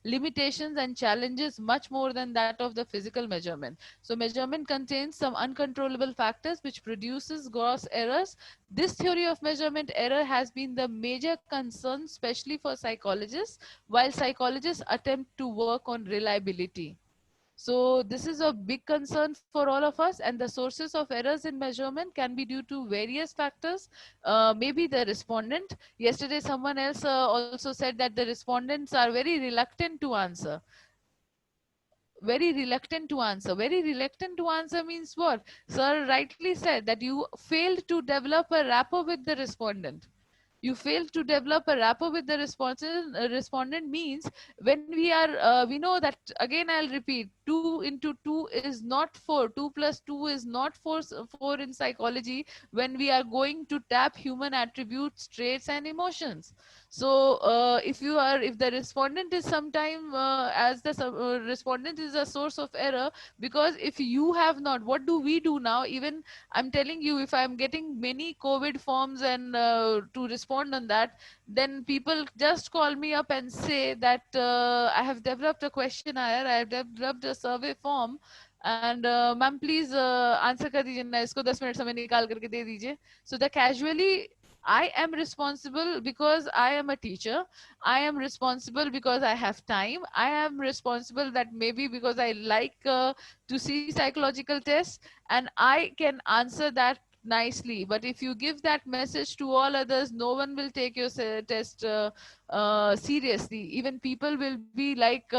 limitations and challenges much more than that of the physical measurement. So measurement contains some uncontrollable factors which produces gross errors. This theory of measurement error has been the major concern, especially for psychologists, while psychologists attempt to work on reliability. So this is a big concern for all of us, and the sources of errors in measurement can be due to various factors. Maybe the respondent. Yesterday, someone else also said that the respondents are very reluctant to answer. Very reluctant to answer. Very reluctant to answer means what? Sir rightly said that you failed to develop a rapport with the respondent. You fail to develop a rapport with the respondent means when we know that, again I'll repeat, 2 into 2 is not 4, 2 plus 2 is not 4 in psychology, when we are going to tap human attributes, traits and emotions. So if the respondent is sometime respondent is a source of error, because if you have not, what do we do now? Even I'm telling you, if I'm getting many COVID forms and to respond on that, then people just call me up and say that I have developed a questionnaire, I have developed a survey form, and ma'am please answer कर दीजिए ना इसको 10 minute समय निकाल करके दे दीजिए. So the casually, I am responsible because I am a teacher. I am responsible because I have time. I am responsible that maybe because I like to see psychological tests, and I can answer that nicely. But if you give that message to all others, no one will take your test seriously. Even people will be like,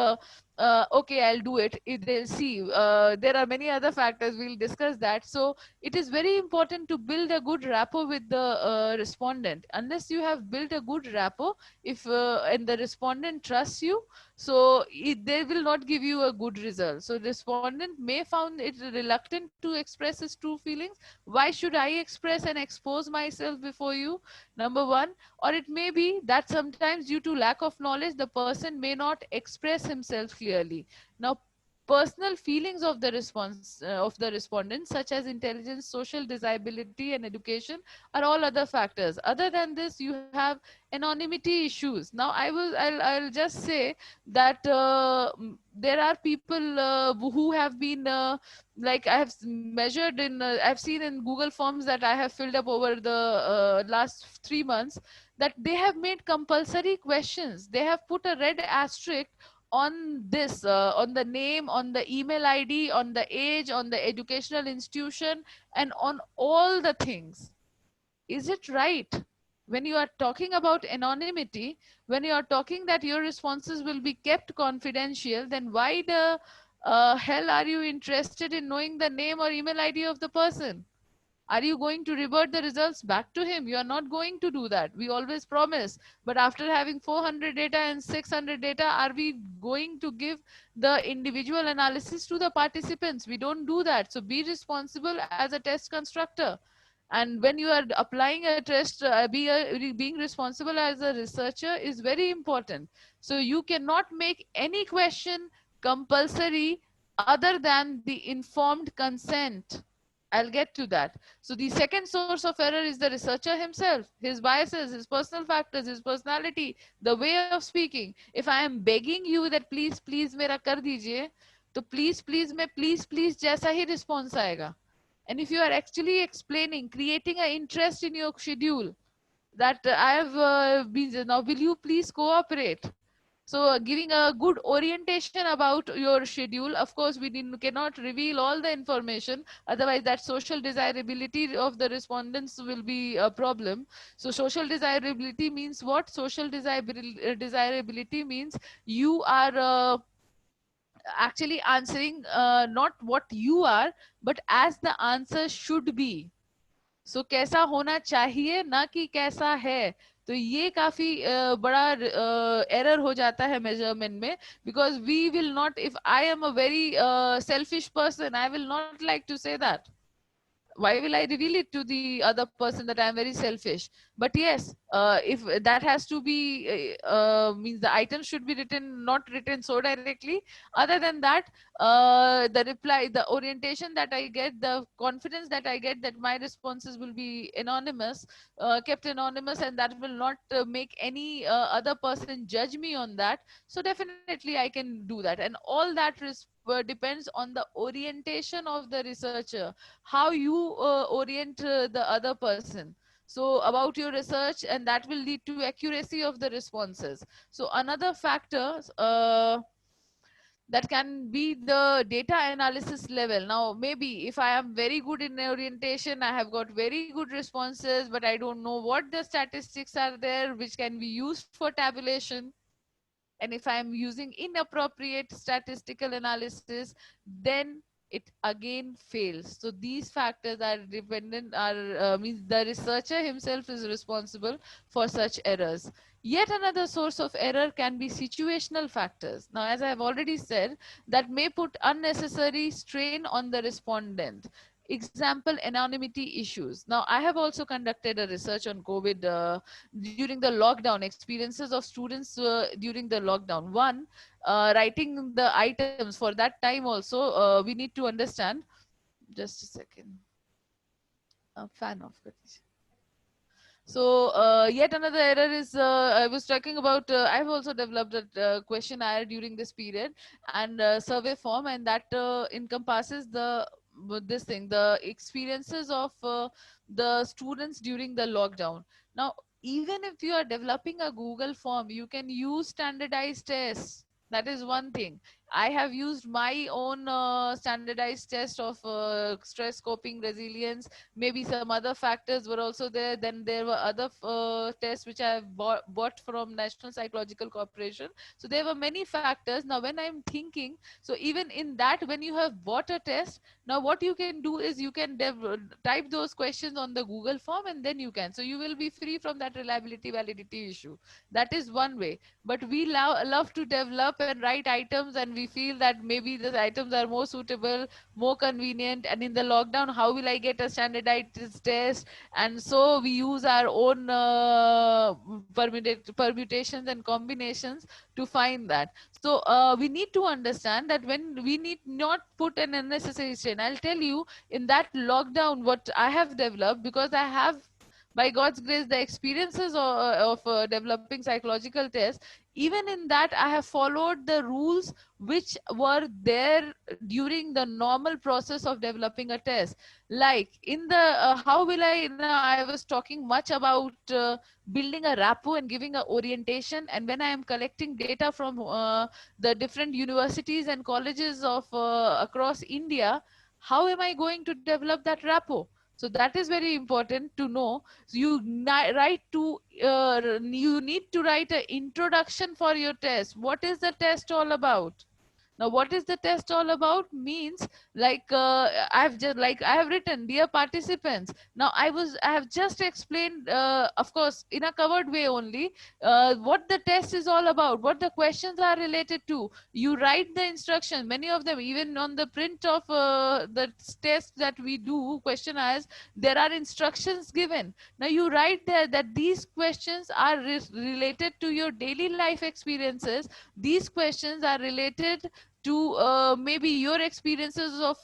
okay, I'll do it. They'll see. There are many other factors. We'll discuss that. So it is very important to build a good rapport with the respondent. Unless you have built a good rapport, if and the respondent trusts you, so they will not give you a good result. So respondent may found it reluctant to express his true feelings. Why should I express and expose myself before you? Number one. Or it may be that sometimes due to lack of knowledge, the person may not express himself clearly. Now, personal feelings of the respondent, such as intelligence, social desirability and education, are all other factors. Other than this, you have anonymity issues. Now I'll just say that there are people who have been like I have measured in I've seen in Google Forms that I have filled up over the last 3 months, that they have made compulsory questions. They have put a red asterisk on this, on the name, on the email ID, on the age, on the educational institution, and on all the things. Is it right? When you are talking about anonymity, when you are talking that your responses will be kept confidential, then why the hell are you interested in knowing the name or email ID of the person? Are you going to revert the results back to him? You are not going to do that. We always promise. But after having 400 data and 600 data, are we going to give the individual analysis to the participants? We don't do that. So be responsible as a test constructor. And when you are applying a test, being responsible as a researcher is very important. So you cannot make any question compulsory other than the informed consent. I'll get to that. So the second source of error is the researcher himself, his biases, his personal factors, his personality, the way of speaking. If I am begging you that please, please मेरा कर दीजिए, तो please, please में please, please जैसा ही response आएगा. And if you are actually explaining, creating an interest in your schedule, that I have been, now will you please cooperate? So giving a good orientation about your schedule. Of course, we cannot reveal all the information. Otherwise, that social desirability of the respondents will be a problem. So social desirability means what? Social desirability means you are actually answering not what you are, but as the answer should be. So कैसा होना चाहिए ना कि कैसा है. तो ये काफी बड़ा एरर हो जाता है मेजरमेंट में, because we will not, if I am a very selfish person, I will not like to say that. Why will I reveal it to the other person that I am very selfish? But yes, if that has to be means the item should be written, not written so directly. Other than that, the reply, the orientation that I get, the confidence that I get that my responses will be anonymous, kept anonymous, and that will not make any other person judge me on that. So definitely I can do that, and all that depends on the orientation of the researcher, how you orient the other person, so about your research, and that will lead to accuracy of the responses. So another factor that can be the data analysis level. Now maybe if I am very good in orientation, I have got very good responses, but I don't know what the statistics are there which can be used for tabulation. And if I am using inappropriate statistical analysis, then it again fails. So these factors are dependent, are means the researcher himself is responsible for such errors. Yet another source of error can be situational factors. Now, as I have already said, that may put unnecessary strain on the respondent. Example, anonymity issues. Now, I have also conducted a research on COVID during the lockdown, experiences of students during the lockdown. One, writing the items for that time also, we need to understand. Just a second. Fan off. So yet another error is, I was talking about, I've also developed a questionnaire during this period, and survey form, and that encompasses the this thing, the experiences of the students during the lockdown. Now, even if you are developing a Google form, you can use standardized tests. That is one thing. I have used my own standardized test of stress coping resilience. Maybe some other factors were also there. Then there were other tests which I have bought from National Psychological Corporation. So there were many factors. Now when I'm thinking, so even in that, when you have bought a test, now what you can do is you can type those questions on the Google form, and then you can. So you will be free from that reliability validity issue. That is one way. But we love to develop and write items, and we feel that maybe the items are more suitable, more convenient, and in the lockdown, how will I get a standardized test? And so we use our own permutations and combinations to find that. So we need to understand that when we need not put an unnecessary strain. I'll tell you, in that lockdown, what I have developed, because I have, by God's grace, the experiences of developing psychological tests. Even in that, I have followed the rules which were there during the normal process of developing a test. Like in the how will I now, I was talking much about building a rapport and giving a orientation, and when I am collecting data from the different universities and colleges of across India, how am I going to develop that rapport? So that is very important to know. So you write to you need to write an introduction for your test. What is the test all about? Now, what is the test all about means, like I have written, dear participants. Now, I have just explained, of course, in a covered way only, what the test is all about, what the questions are related to. You write the instructions. Many of them, even on the print of the test that we do, questionnaires, there are instructions given. Now, you write there that these questions are related to your daily life experiences. These questions are related to maybe your experiences of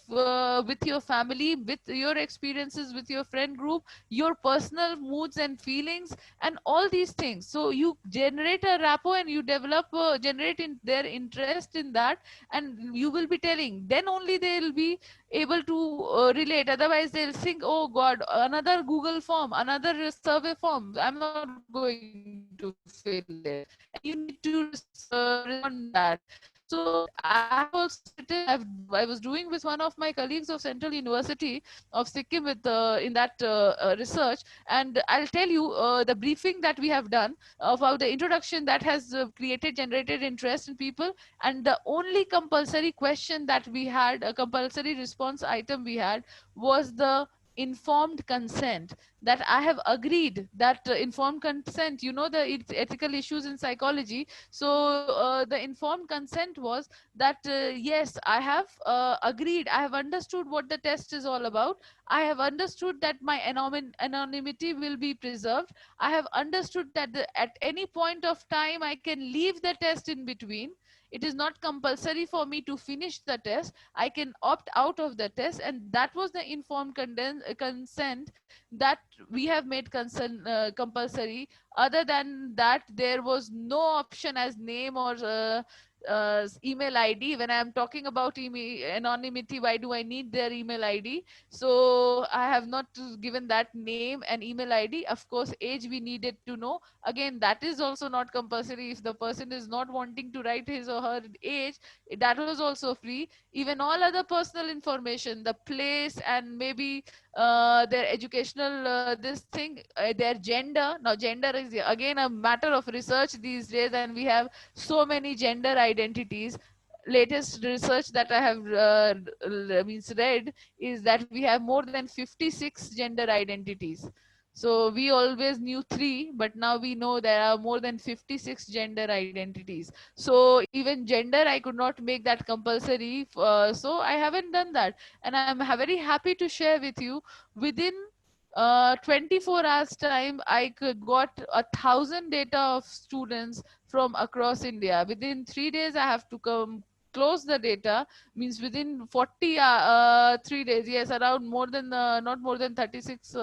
with your family, with your experiences with your friend group, your personal moods and feelings, and all these things. So you generate a rapport, and you develop generate in their interest in that, and you will be telling, then only they will be able to relate. Otherwise they'll think, oh God, another Google form, another survey form, I'm not going to fill it. And you need to respond that. So I have also written, I was doing with one of my colleagues of Central University of Sikkim with in that research, and I'll tell you the briefing that we have done about the introduction that has generated interest in people, and the only compulsory question that we had, a compulsory response item we had, was the informed consent, that I have agreed that informed consent, you know, it's ethical issues in psychology. So the informed consent was that yes, I have agreed, I have understood what the test is all about. I have understood that my anonymity will be preserved. I have understood that at any point of time I can leave the test in between. It is not compulsory for me to finish the test. I can opt out of the test, and that was the informed consent that we have made compulsory. Other than that, there was no option as name or email ID. When I am talking about anonymity, why do I need their email ID? So I have not given that name and email ID. Of course, age we needed to know. Again, that is also not compulsory. If the person is not wanting to write his or her age, that was also free. Even all other personal information, the place, and maybe their educational this thing, their gender. Now gender is again a matter of research these days, and we have so many gender identities. Latest research that I have means read is that we have more than 56 gender identities. So we always knew 3, but now we know there are more than 56 gender identities. So even gender, I could not make that compulsory. So I haven't done that. And I'm very happy to share with you, within 24 hours time, I got 1,000 data of students from across India. Within 3 days, I have to come close the data, means within 3 days, yes, around more than not more than 36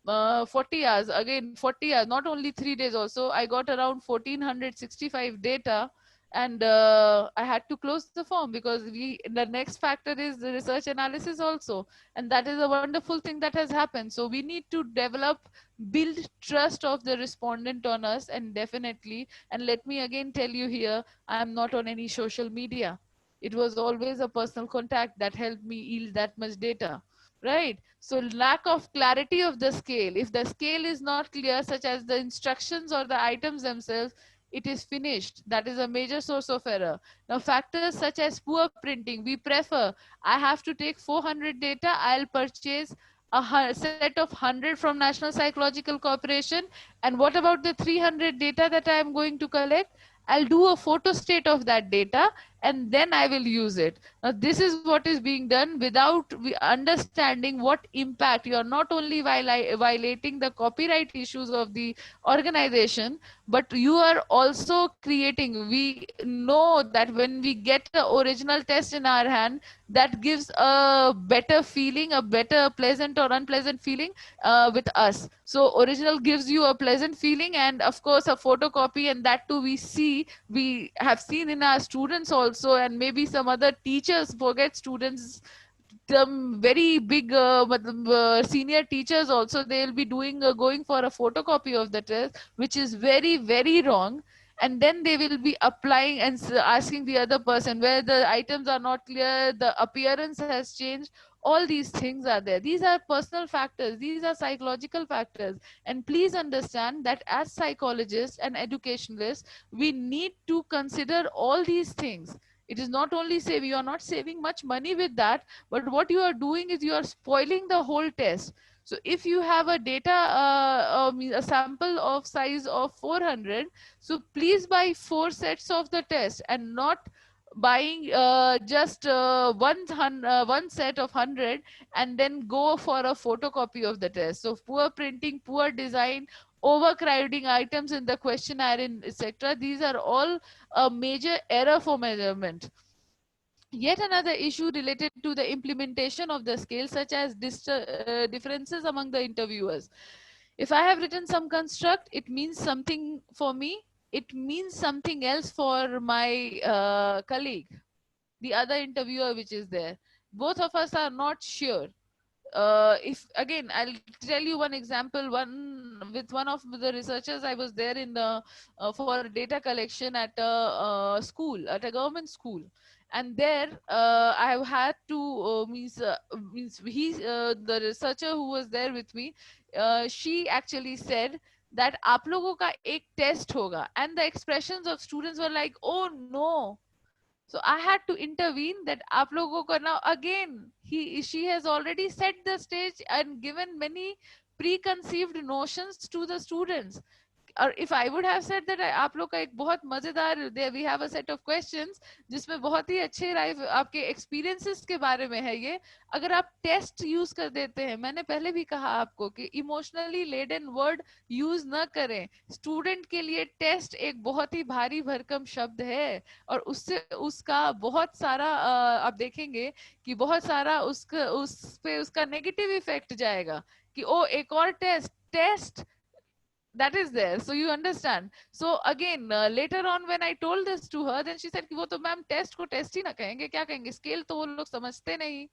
40 hours, again 40 hours, not only 3 days. Also I got around 1465 data, and I had to close the form, because the next factor is the research analysis also, and that is a wonderful thing that has happened. So we need to build trust of the respondent on us, and definitely, and let me again tell you here, I am not on any social media. It was always a personal contact that helped me yield that much data, right? So lack of clarity of the scale, if the scale is not clear, such as the instructions or the items themselves, it is finished. That is a major source of error. Now factors such as poor printing, we prefer, I have to take 400 data, I'll purchase a set of 100 from National Psychological Corporation, and what about the 300 data that I am going to collect? I'll do a photo state of that data, and then I will use it. Now, this is what is being done without understanding what impact. You are not only violating the copyright issues of the organization, but you are also creating. We know that when we get the original test in our hand, that gives a better feeling, a better pleasant or unpleasant feeling with us. So original gives you a pleasant feeling, and of course a photocopy, and that too we have seen in our students also, and maybe some other teachers forget students. Some very big senior teachers also, they'll be going for a photocopy of the test, which is very very wrong. And then they will be applying and asking the other person where the items are not clear, the appearance has changed. All these things are there. These are personal factors, these are psychological factors. And please understand that as psychologists and educationalists, we need to consider all these things. It is not only saving, you are not saving much money with that, but what you are doing is you are spoiling the whole test. So if you have a data a sample of size of 400, so please buy 4 sets of the test, and not buying just one set of 100 and then go for a photocopy of the test. So poor printing, poor design, overcrowding items in the questionnaire, in etc., these are all a major error for measurement. Yet another issue related to the implementation of the scale, such as differences among the interviewers. If I have written some construct, it means something for me, it means something else for my colleague, the other interviewer which is there. Both of us are not sure. If again, I'll tell you one example. One of the researchers, I was there in the for data collection at a school, at a government school, and there I have had to means he the researcher who was there with me, she actually said that आप लोगों का एक test होगा, and the expressions of students were like, oh no. So I had to intervene that आप लोगों को now again she has already set the stage and given many preconceived notions to the students. और if I would have said that आप लोग का एक बहुत मजेदार we have a set of questions जिसमें बहुत ही अच्छे आपके experiences के बारे में है ये, अगर आप टेस्ट यूज कर देते हैं, मैंने पहले भी कहा आपको कि इमोशनली लेडन वर्ड यूज न करें. स्टूडेंट के लिए टेस्ट एक बहुत ही भारी भरकम शब्द है और उससे उसका बहुत सारा आप देखेंगे कि बहुत सारा उस पे उसका नेगेटिव इफेक्ट जाएगा कि ओ एक और test that is there. So you understand. So again later on when I told this to her, then she said कि वो तो मैम टेस्ट को टेस्ट ही ना कहेंगे, क्या कहेंगे, स्केल तो वो लोग समझते नहीं.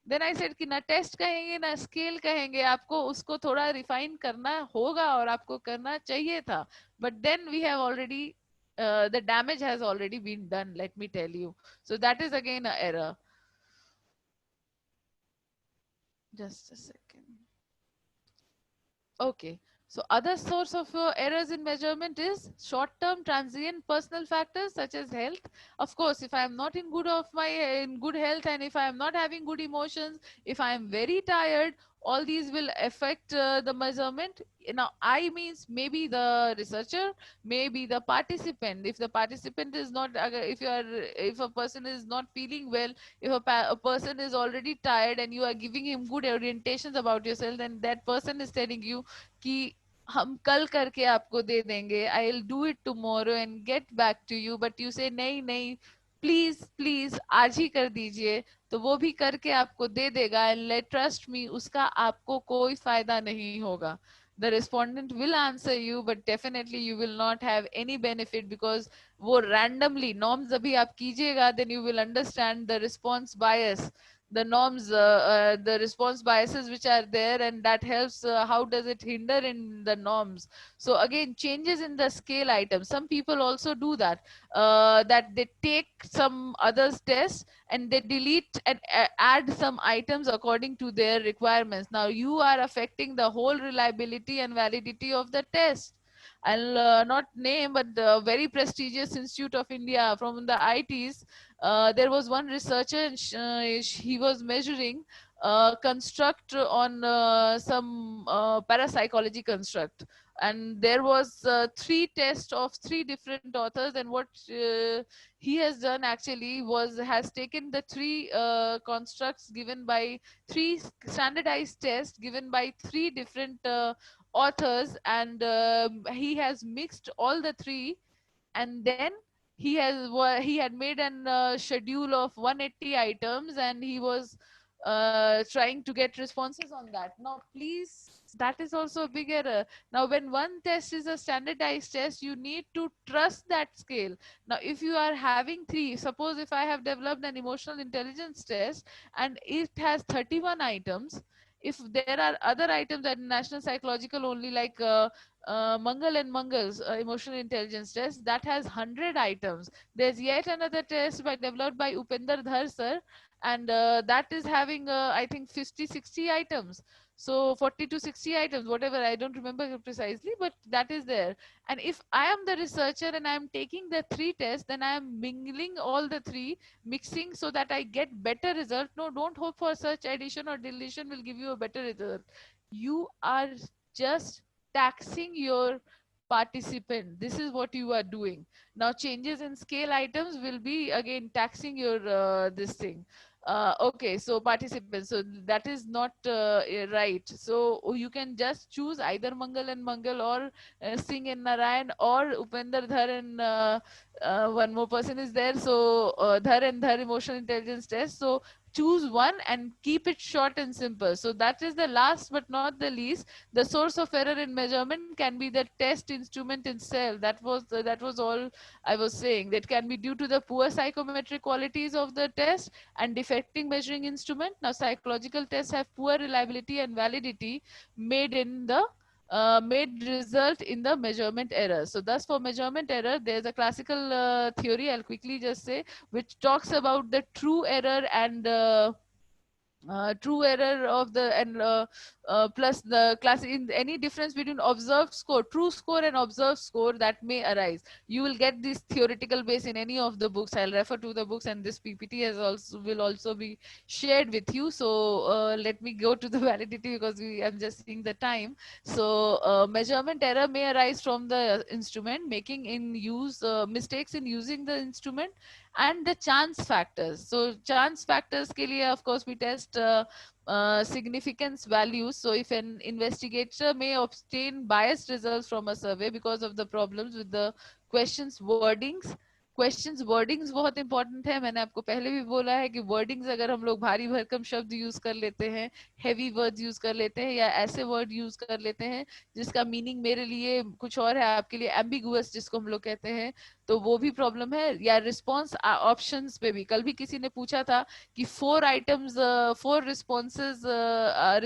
Then I said कि ना टेस्ट कहेंगे ना स्केल कहेंगे, आपको उसको थोड़ा रिफाइन करना होगा और आपको करना चाहिए था. But then we have already the damage has already been done, let me tell you. So that is again an error. Just a second. Okay. So other source of errors in measurement is short-term transient personal factors such as health. Of course, if I am not in good health and if I am not having good emotions, if I am very tired, all these will affect the measurement. Now, I means maybe the researcher, maybe the participant. If the participant is not, if a person is not feeling well, if a person is already tired and you are giving him good orientations about yourself, then that person is telling you कि हम कल करके आपको दे देंगे, I will do it tomorrow and get back to you, but you say नहीं नहीं please please आज ही कर दीजिए, तो वो भी करके आपको दे देगा एंड लेट ट्रस्ट मी उसका आपको कोई फायदा नहीं होगा. The respondent will answer you, but definitely you will not have any benefit because वो randomly norms अभी आप कीजिएगा, then you will understand the response bias, the norms, the response biases which are there, and that helps how does it hinder in the norms. So again, changes in the scale items. Some people also do that, that they take some others test and they delete and add some items according to their requirements. Now you are affecting the whole reliability and validity of the test. I'll not name, but the very prestigious Institute of India from the ITs, there was one researcher and he was measuring construct on some parapsychology construct, and there was 3 tests of 3 different authors, and what he has done actually has taken the 3 constructs given by 3 standardized tests given by 3 different authors, and he has mixed all the 3, and then he had made an schedule of 180 items, and he was trying to get responses on that. Now please, that is also a big error. Now when one test is a standardized test, you need to trust that scale. Now if you are having 3, suppose if I have developed an emotional intelligence test and it has 31 items, if there are other items at National Psychological only, like Mangal and Mangal's emotional intelligence test, that has 100 items. There's yet another test developed by Upender Dhar sir, and that is having I think 50-60 items. So 40 to 60 items, whatever, I don't remember precisely, but that is there. And if I am the researcher and I am taking the 3 tests, then I am mingling all the 3, mixing so that I get better result. No, don't hope for such addition or deletion will give you a better result. You are just taxing your participant. This is what you are doing. Now changes in scale items will be again taxing your this thing. Okay, so participants, so that is not right. So you can just choose either Mangal and Mangal, or Singh and Narayan, or Upender Dhar and one more person is there. So Dhar and Dhar emotional intelligence test. So choose one and keep it short and simple. So that is the last but not the least. The source of error in measurement can be the test instrument itself. That was all I was saying. That can be due to the poor psychometric qualities of the test and defecting measuring instrument. Now psychological tests have poor reliability and validity, made result in the measurement error. So thus for measurement error, there's a classical theory, I'll quickly just say, which talks about the true error and true error of the and plus the class in any difference between observed score, true score and observed score that may arise. You will get this theoretical base in any of the books. I'll refer to the books, and this PPT has also will also be shared with you. So let me go to the validity because I'm just seeing the time. So measurement error may arise from the instrument, making in use mistakes in using the instrument, and the chance factors. So chance factors ke liye, of course, we test significance values. So if an investigator may obtain biased results from a survey because of the problems with the questions wordings. Questions wordings बहुत important है. मैंने आपको पहले भी बोला है कि wordings अगर हम लोग भारी भरकम शब्द यूज कर लेते हैं, हेवी वर्ड्स यूज कर लेते हैं, या ऐसे वर्ड यूज कर लेते हैं जिसका मीनिंग मेरे लिए कुछ और है, आपके लिए एम्बिगुअस जिसको हम लोग कहते हैं, तो वो भी प्रॉब्लम है. या रिस्पॉन्स ऑप्शंस पे भी कल भी किसी ने पूछा था कि 4 रिस्पॉन्सेज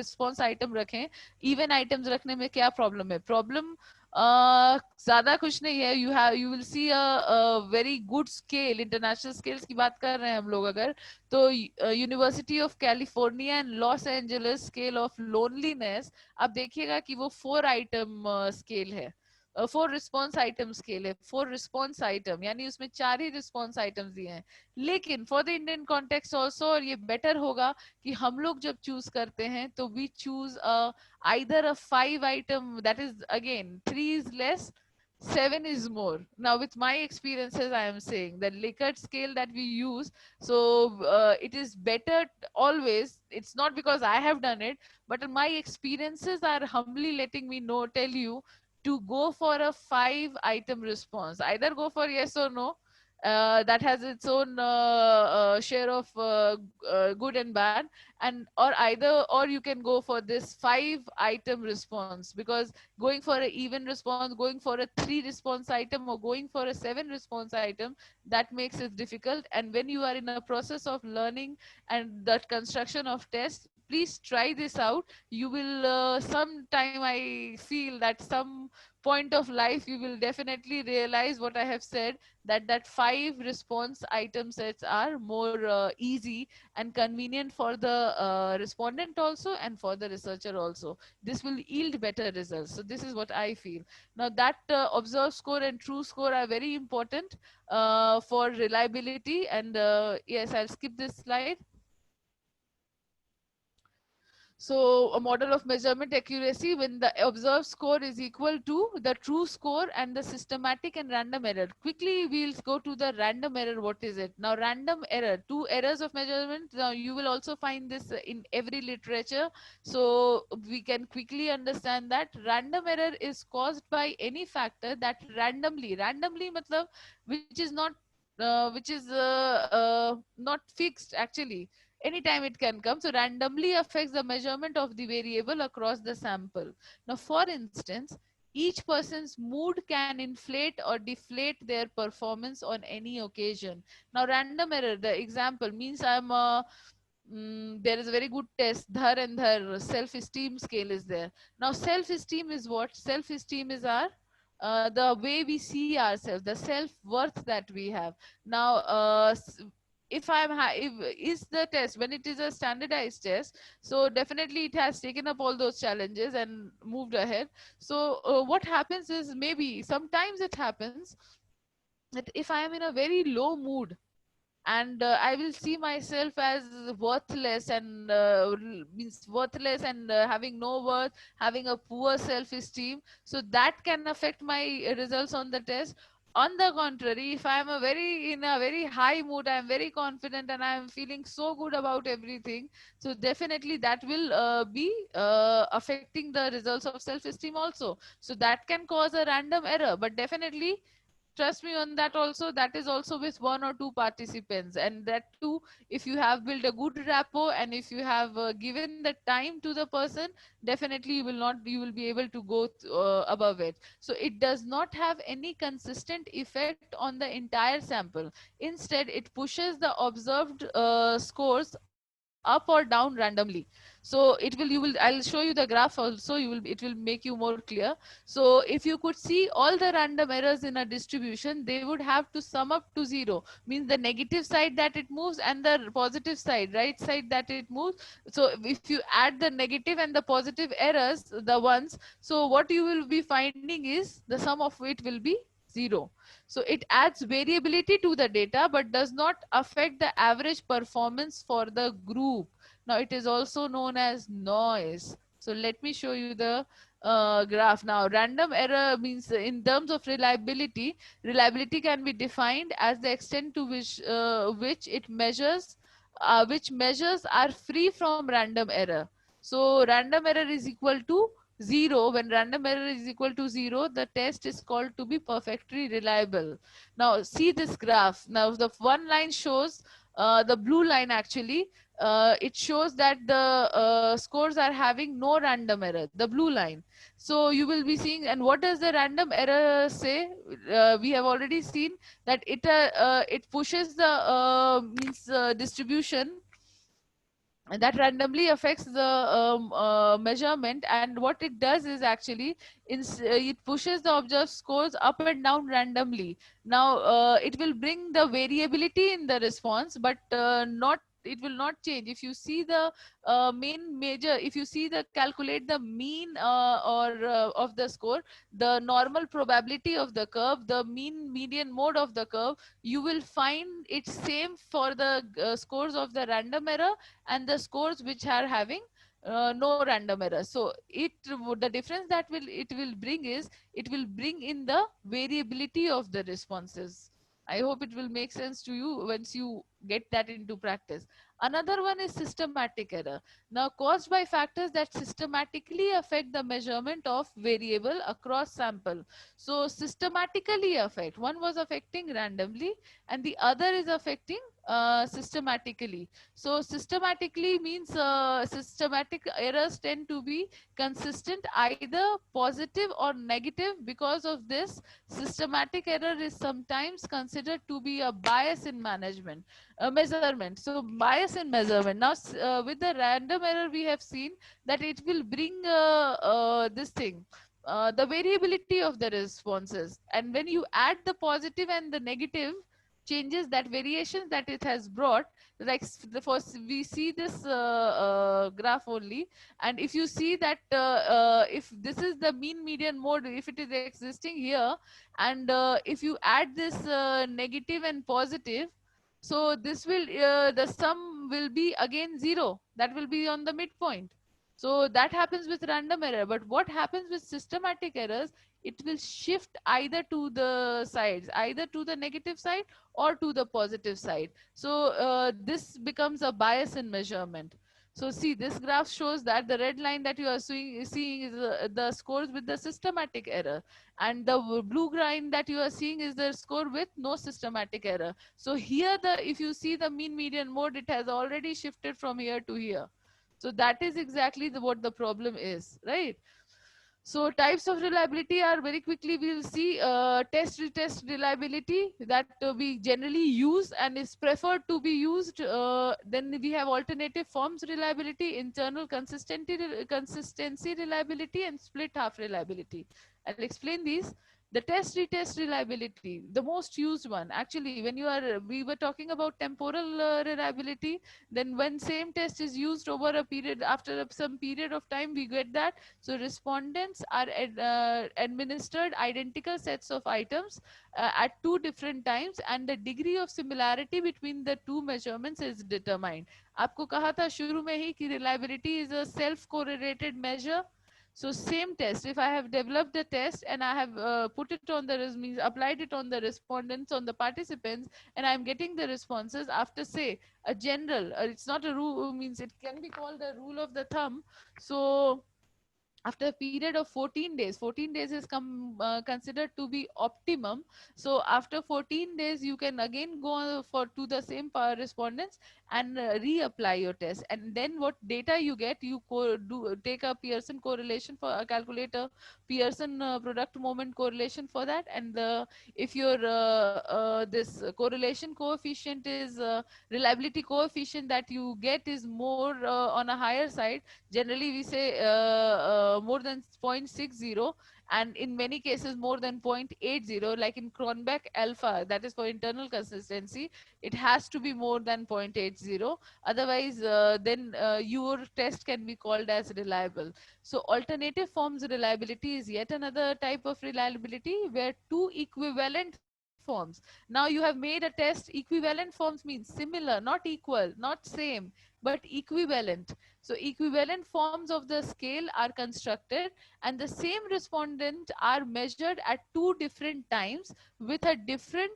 रिस्पॉन्स आइटम रखें, इवन आइटम्स रखने में क्या प्रॉब्लम है. प्रॉब्लम ज्यादा कुछ नहीं है. You will see a very good scale, international scales की बात कर रहे हैं हम लोग अगर, तो university of California and Los Angeles scale of loneliness, आप देखिएगा कि वो 4 आइटम स्केल है, 4 रिस्पॉन्स आइटम स्केल है. 4 रिस्पॉन्स आइटम यानी उसमें 4 ही रिस्पॉन्स आइटम्स दिए हैं. लेकिन for the Indian context also, और ये बेटर होगा कि हम लोग जब चूज करते हैं तो we choose either a 5 item, that is again 3 is less, 7 is more. Now with my experiences I am saying that Likert scale that we use, so it is better always. It's not because I have done it, but my experiences are humbly letting me know, tell you to go for a 5 item response. Either go for yes or no, that has its own share of good and bad, and or you can go for this 5 item response, because going for an even response, going for a 3 response item, or going for a 7 response item, that makes it difficult. And when you are in a process of learning and the construction of tests, please try this out. You will sometime, I feel that some point of life you will definitely realize what I have said, that 5 response item sets are more easy and convenient for the respondent also, and for the researcher also. This will yield better results. So this is what I feel. Now that observed score and true score are very important for reliability. And yes, I'll skip this slide. So a model of measurement accuracy when the observed score is equal to the true score and the systematic and random error. Quickly, we'll go to the random error. What is it? Now, random error, 2 errors of measurement. Now, you will also find this in every literature. So we can quickly understand that random error is caused by any factor that randomly matlab, which is not not fixed actually. Anytime it can come. So randomly affects the measurement of the variable across the sample. Now, for instance, each person's mood can inflate or deflate their performance on any occasion. Now, random error, the example means there is a very good test, Dhar and Dhar self-esteem scale is there. Now, self-esteem is what? Self-esteem is our the way we see ourselves, the self-worth that we have. Now, if is the test, when it is a standardized test, so definitely it has taken up all those challenges and moved ahead. So what happens is, maybe sometimes it happens that if I am in a very low mood, and I will see myself as worthless and means worthless and having no worth, having a poor self-esteem, so that can affect my results on the test. On the contrary, if I am in a very high mood, I am very confident and I am feeling so good about everything, so definitely that will be affecting the results of self-esteem also. So that can cause a random error, but definitely trust me on that also, that is also with 1 or 2 participants, and that too if you have built a good rapport and if you have given the time to the person, definitely you will be able to go above it. So it does not have any consistent effect on the entire sample. Instead, it pushes the observed scores up or down randomly. So I'll show you the graph also. It will make you more clear. So if you could see all the random errors in a distribution, they would have to sum up to 0. Means the negative side that it moves and the positive side, right side that it moves. So if you add the negative and the positive errors, the ones, so what you will be finding is the sum of it will be 0. So it adds variability to the data but does not affect the average performance for the group. Now it is also known as noise. So let me show you the graph now. Random error means in terms of reliability, reliability can be defined as the extent to which measures are free from random error. So random error is equal to 0. When random error is equal to 0, the test is called to be perfectly reliable. Now see this graph. Now the one line shows the blue line actually. It shows that the scores are having no random error, the blue line. So you will be seeing, and what does the random error say? We have already seen that it pushes the distribution that randomly affects the measurement, and what it does is actually it pushes the observed scores up and down randomly. Now it will bring the variability in the response, but not it will not change. If you see the if you see the calculate the mean of the score, the normal probability of the curve, the mean median mode of the curve, you will find it same for the scores of the random error and the scores which are having no random error. So the difference that it will bring is it will bring in the variability of the responses. I hope it will make sense to you once you get that into practice. Another one is systematic error. Now caused by factors that systematically affect the measurement of variable across sample. So systematically affect. One was affecting randomly and the other is affecting systematically. So systematically means systematic errors tend to be consistent, either positive or negative. Because of this, systematic error is sometimes considered to be a bias in measurement. So bias in measurement. Now with the random error, we have seen that it will bring this thing. The variability of the responses, and when you add the positive and the negative changes, that variations that it has brought, like we see this graph only, and if you see that if this is the mean median mode, if it is existing here, and if you add this negative and positive, so this will the sum will be again 0. That will be on the midpoint. So that happens with random error. But what happens with systematic errors, it will shift either to the sides, either to the negative side or to the positive side. So this becomes a bias in measurement. So see, this graph shows that the red line that you are seeing is the scores with the systematic error, and the blue line that you are seeing is the score with no systematic error. So here, if you see the mean median mode, it has already shifted from here to here. So that is exactly what the problem is, right? So types of reliability are, very quickly we will see, test retest reliability that we generally use and is preferred to be used. Then we have alternative forms reliability, internal consistency reliability, and split half reliability. I'll explain these. The test retest reliability, the most used one. Actually, when we were talking about temporal reliability, then when same test is used over a period, after some period of time, we get that. So respondents are administered identical sets of items at two different times, and the degree of similarity between the two measurements is determined. आपको कहा था शुरू में ही कि reliability is a self correlated measure. So same test, if I have developed a test and I have put it on means applied it on the respondents, on the participants, and I'm getting the responses after, say, a general, it's not a rule, means it can be called a rule of the thumb. So after a period of 14 days, 14 days is considered to be optimum. So after 14 days you can again go for to the same power respondents and reapply your test, and then what data you get, you take a Pearson correlation for calculate a Pearson product moment correlation for that, and if your this correlation coefficient is reliability coefficient that you get is more on a higher side, generally we say more than 0.60, and in many cases more than 0.80, like in Cronbach alpha, that is for internal consistency, it has to be more than 0.80. Otherwise then your test can be called as reliable. So alternative forms reliability is yet another type of reliability where two equivalent forms. Now you have made a test, equivalent forms means similar, not equal, not same, but equivalent. So equivalent forms of the scale are constructed, and the same respondent are measured at two different times with a different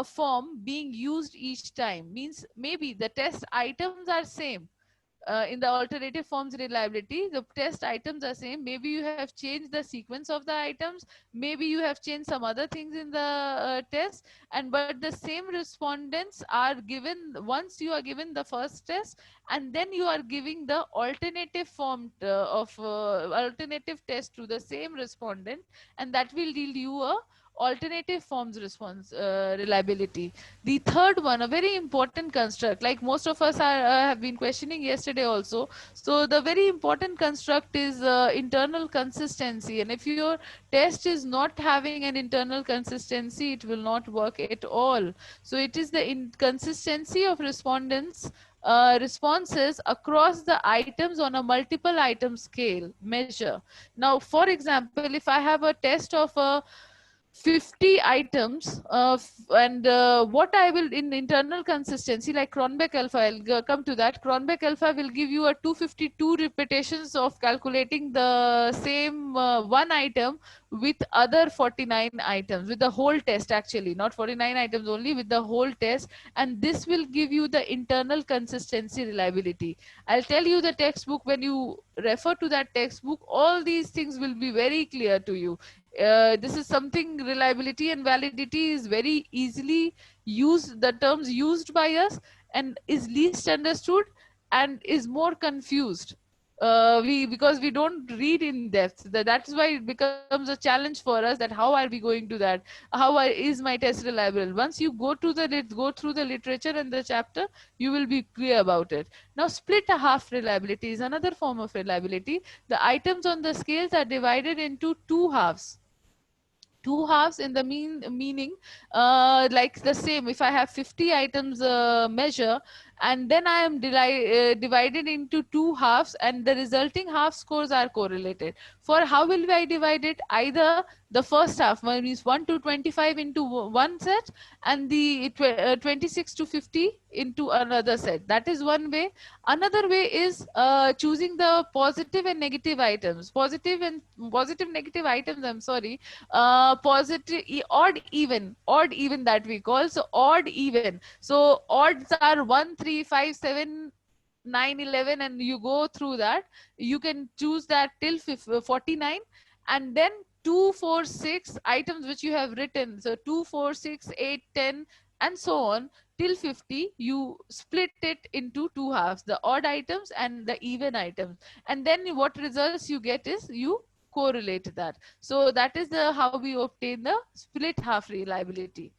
form being used each time. Means maybe the test items are same, in the alternative forms reliability, the test items are same. Maybe you have changed the sequence of the items, maybe you have changed some other things in the test, and but the same respondents are given once you are given the first test, and then you are giving the alternative form of alternative test to the same respondent, and that will yield you a alternative forms response reliability. The third one, a very important construct, like most of us have been questioning yesterday also. So the very important construct is internal consistency, and if your test is not having an internal consistency, it will not work at all. So it is the inconsistency of respondents responses across the items on a multiple item scale measure. Now for example, if I have a test of 50 items, and what I will in internal consistency, like Cronbach alpha, I'll come to that. Cronbach alpha will give you a 252 repetitions of calculating the same one item with other 49 items, with the whole test, actually not 49 items only, with the whole test, and this will give you the internal consistency reliability. I'll tell you the textbook, when you refer to that textbook, all these things will be very clear to you. This is something, reliability and validity is very easily used, the terms used by us, and is least understood and is more confused. Because we don't read in depth, that's why it becomes a challenge for us, that how are we going to that, is my test reliable. Once you go to go through the literature and the chapter, you will be clear about it. Now split a half reliability is another form of reliability. The items on the scales are divided into two halves. Two halves in the meaning, like the same, if I have 50 items measure, and then I am divided into two halves, and the resulting half scores are correlated. For how will I divide it? Either the first half means 1 to 25 into one set, and the 26 to 50 into another set. That is one way. Another way is choosing the positive and negative items, positive negative items, I'm sorry, positive, odd even, that we call. So odd even, so odds are 1, 3, 5, 7, 9, 11, and you go through that. You can choose that till 49, and then 2, 4, 6 items which you have written. So 2, 4, 6, 8, 10, and so on till 50. You split it into two halves, the odd items and the even items, and then what results you get is you correlate that. So that is how we obtain the split half reliability.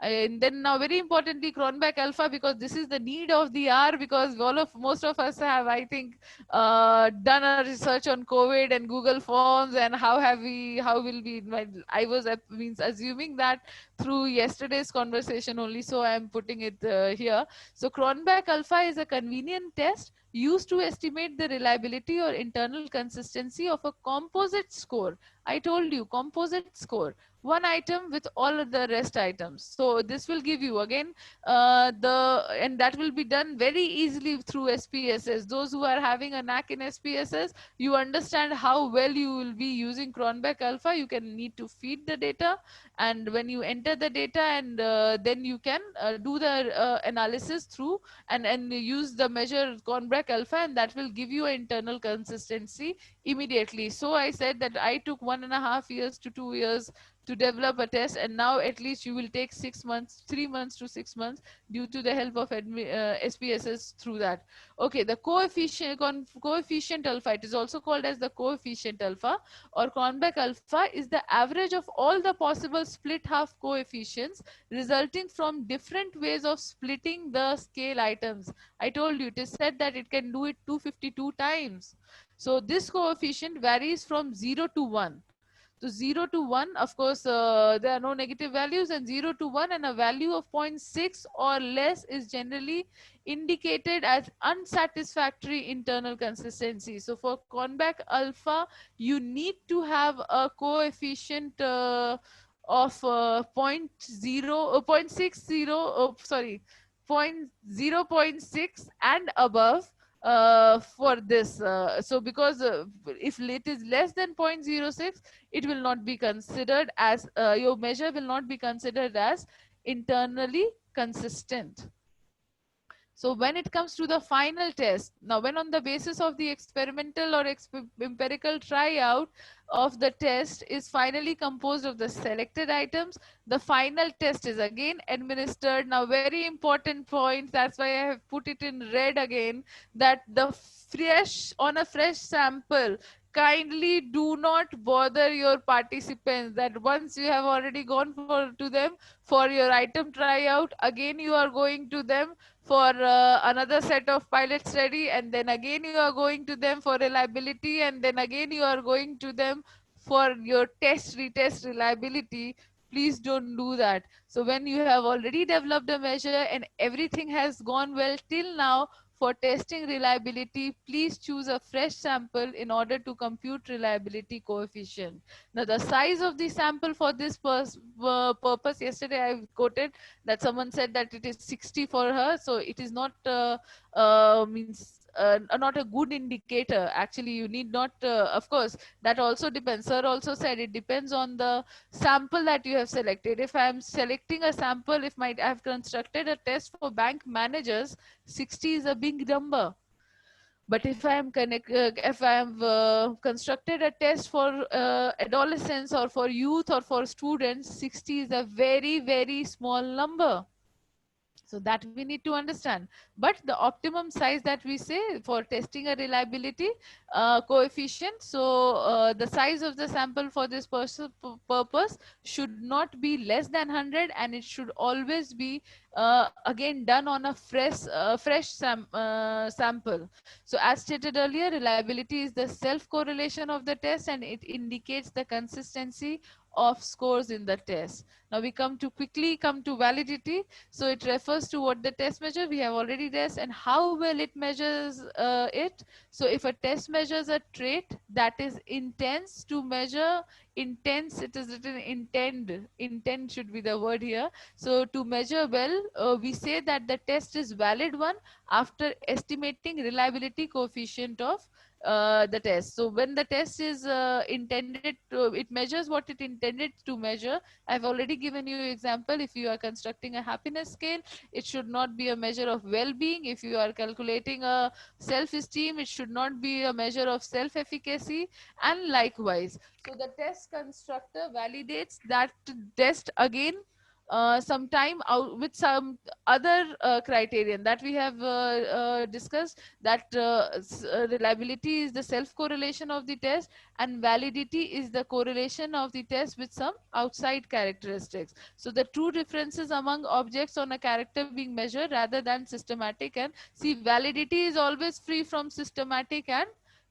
And then now very importantly, Cronbach alpha, because this is the need of the hour, because most of us have, I think, done a research on COVID and Google Forms, and how will we, I was means assuming that through yesterday's conversation only, so I am putting it here. So Cronbach alpha is a convenient test used to estimate the reliability or internal consistency of a composite score. I told you, composite score, one item with all of the rest items. So this will give you again and that will be done very easily through SPSS. Those who are having a knack in SPSS, you understand how well you will be using Cronbach alpha. You can need to feed the data, and when you enter the data, and then you can do the analysis through and use the measure Cronbach back alpha, and that will give you an internal consistency immediately. So I said that I took 1.5 years to 2 years to develop a test, and now at least you will take 6 months, 3 months to 6 months due to the help of SPSS through that. Okay, the coefficient alpha, it is also called as the coefficient alpha or Cronbach alpha, is the average of all the possible split half coefficients resulting from different ways of splitting the scale items. I told you, it is said that it can do it 252 times. So this coefficient varies from 0 to 1. So 0 to 1, of course, there are no negative values, and 0 to 1 and a value of 0.6 or less is generally indicated as unsatisfactory internal consistency. So for Cronbach alpha, you need to have a coefficient of 0.6 and above for this. So because if it is less than 0.06, it will not be considered as, your measure will not be considered as internally consistent. So when it comes to the final test, now when on the basis of the experimental or empirical tryout of the test is finally composed of the selected items, the final test is again administered. Now very important point, that's why I have put it in red again, that on a fresh sample, kindly do not bother your participants, that once you have already gone to them for your item tryout, again you are going to them for another set of pilot study, and then again you are going to them for reliability, and then again you are going to them for your retest reliability. Please don't do that. So when you have already developed a measure and everything has gone well till now, for testing reliability, please choose a fresh sample in order to compute reliability coefficient. Now the size of the sample for this purpose, yesterday I quoted that someone said that it is 60 for her, so it is not not a good indicator. Actually, you need not, of course, that also depends. Sir also said it depends on the sample that you have selected. If I am selecting a sample, if I have constructed a test for bank managers, 60 is a big number. But if I am constructed a test for adolescents or for youth or for students, 60 is a very, very small number. So that we need to understand. But the optimum size that we say for testing a reliability coefficient, so the size of the sample for this purpose should not be less than 100, and it should always be again done on a fresh sample. So as stated earlier, reliability is the self correlation of the test, and it indicates the consistency of scores in the test. Now we quickly come to validity. So it refers to what the test measure we have already tested and how well it measures it. So if a test measures a trait that is intense to measure intense, it is written intent should be the word here. So to measure well, we say that the test is valid one after estimating reliability coefficient of the test. So when the test is intended to, it measures what it intended to measure. I've already given you example. If you are constructing a happiness scale, it should not be a measure of well-being. If you are calculating a self-esteem, it should not be a measure of self-efficacy, and likewise. So the test constructor validates that test again sometime out with some other criterion that we have discussed, that reliability is the self correlation of the test and validity is the correlation of the test with some outside characteristics. So the true differences among objects on a character being measured rather than systematic, and see, validity is always free from systematic and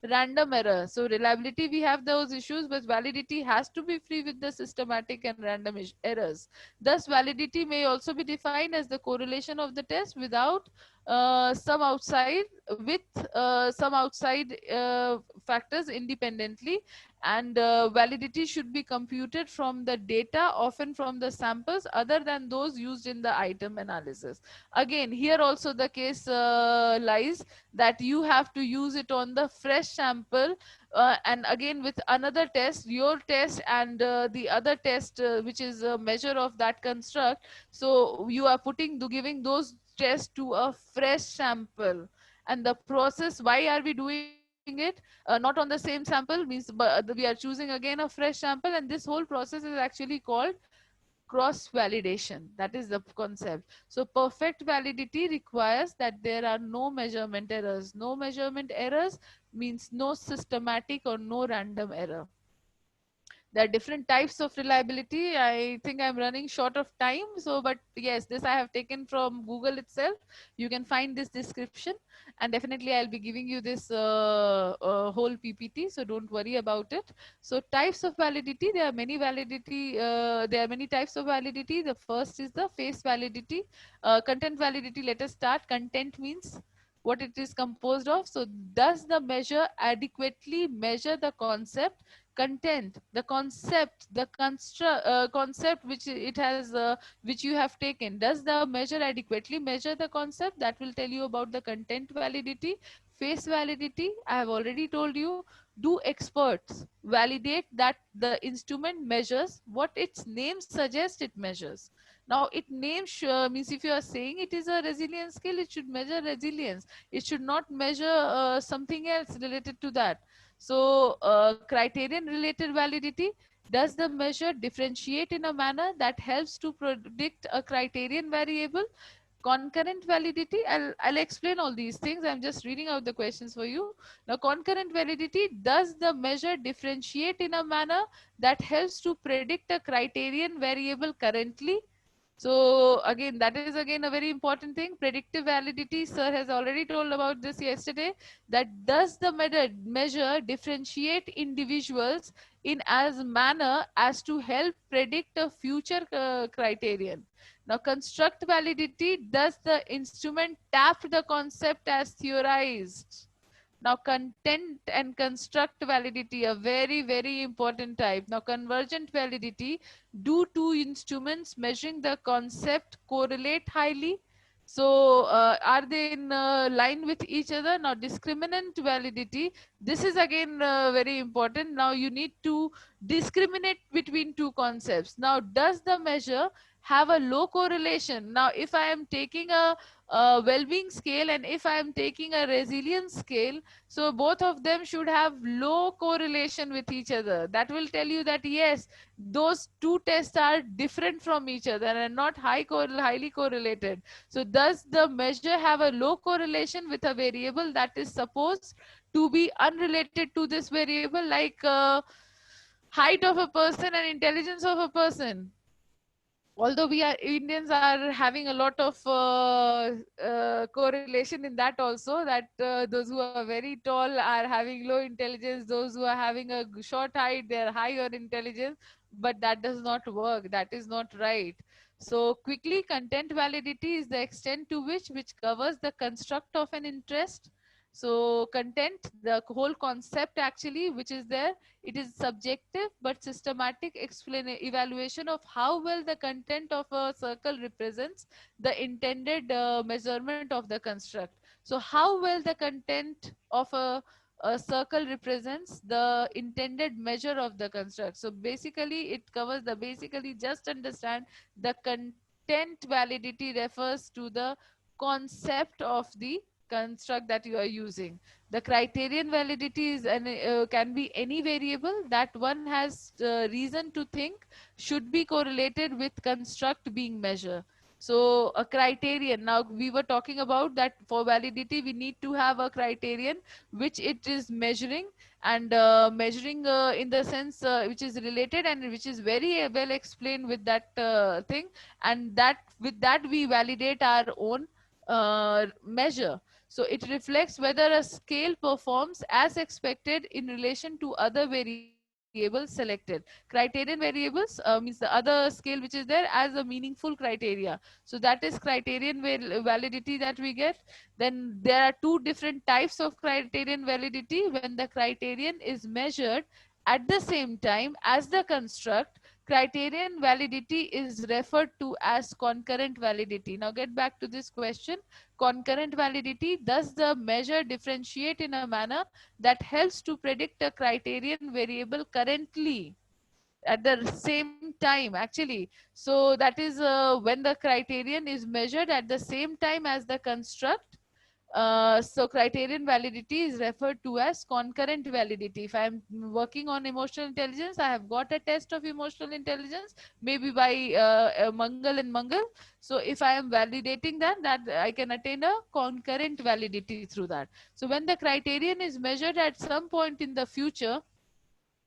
random error. So reliability, we have those issues, but validity has to be free with the systematic and random errors. Thus validity may also be defined as the correlation of the test without some outside factors independently, and validity should be computed from the data, often from the samples other than those used in the item analysis. Again, here also the case lies that you have to use it on the fresh sample, and again with another test, your test and the other test which is a measure of that construct. So you are giving those tests to a fresh sample, And the process, why are we doing it? Not on the same sample, means we are choosing again a fresh sample, and this whole process is actually called cross validation. That is the concept. So perfect validity requires that there are no measurement errors. No measurement errors means no systematic or no random error. There are different types of reliability. I think I'm running short of time, so but yes, this I have taken from Google itself. You can find this description, and definitely I'll be giving you this whole PPT, so don't worry about it. So types of validity, there are many validity, there are many types of validity. The first is the face validity. Content validity, let us start. Content means what it is composed of. So does the measure adequately measure the concept? Content, the concept, the concept which it has, which you have taken, does the measure adequately measure the concept? That will tell you about the content validity. Face validity, I have already told you. Do experts validate that the instrument measures what its name suggests it measures? Now it names means if you are saying it is a resilience scale, it should measure resilience. It should not measure something else related to that. So criterion related validity, does the measure differentiate in a manner that helps to predict a criterion variable? Concurrent validity, I'll explain all these things. I'm just reading out the questions for you. Now concurrent validity, does the measure differentiate in a manner that helps to predict a criterion variable currently? So again, that is again a very important thing. Predictive validity, sir has already told about this yesterday, that does the measure differentiate individuals in as manner as to help predict a future criterion? Now construct validity, does the instrument tap the concept as theorized? Now content and construct validity, a very, very important type. Now convergent validity, do two instruments measuring the concept correlate highly? So are they in line with each other? Now discriminant validity, this is again very important. Now you need to discriminate between two concepts. Now does the measure have a low correlation? Now if I am taking a well-being scale and if I am taking a resilience scale, so both of them should have low correlation with each other. That will tell you that yes, those two tests are different from each other and not highly correlated. So does the measure have a low correlation with a variable that is supposed to be unrelated to this variable, like height of a person and intelligence of a person? Although we are Indians are having a lot of correlation in that also, that those who are very tall are having low intelligence, those who are having a short height, they are high on intelligence, but that does not work. That is not right. So quickly, content validity is the extent to which covers the construct of an interest. So content, the whole concept actually, which is there, it is subjective but systematic evaluation of how well the content of a circle represents the intended measurement of the construct. So how well the content of a circle represents the intended measure of the construct. So basically it covers the, basically just understand, the content validity refers to the concept of the construct that you are using. The criterion validity is can be any variable that one has reason to think should be correlated with construct being measured. So a criterion, now we were talking about that for validity we need to have a criterion which it is measuring, and measuring in the sense which is related and which is very well explained with that thing, and that with that we validate our own measure. So it reflects whether a scale performs as expected in relation to other variables selected. Criterion variables means the other scale which is there as a meaningful criteria. So that is criterion validity that we get. Then there are two different types of criterion validity. When the criterion is measured at the same time as the construct, criterion validity is referred to as concurrent validity. Now get back to this question. Concurrent validity, does the measure differentiate in a manner that helps to predict a criterion variable currently at the same time actually? So that is when the criterion is measured at the same time as the construct, So criterion validity is referred to as concurrent validity. If I'm working on emotional intelligence, I have got a test of emotional intelligence, maybe by Mangal and Mangal. So if I am validating that I can attain a concurrent validity through that. So when the criterion is measured at some point in the future,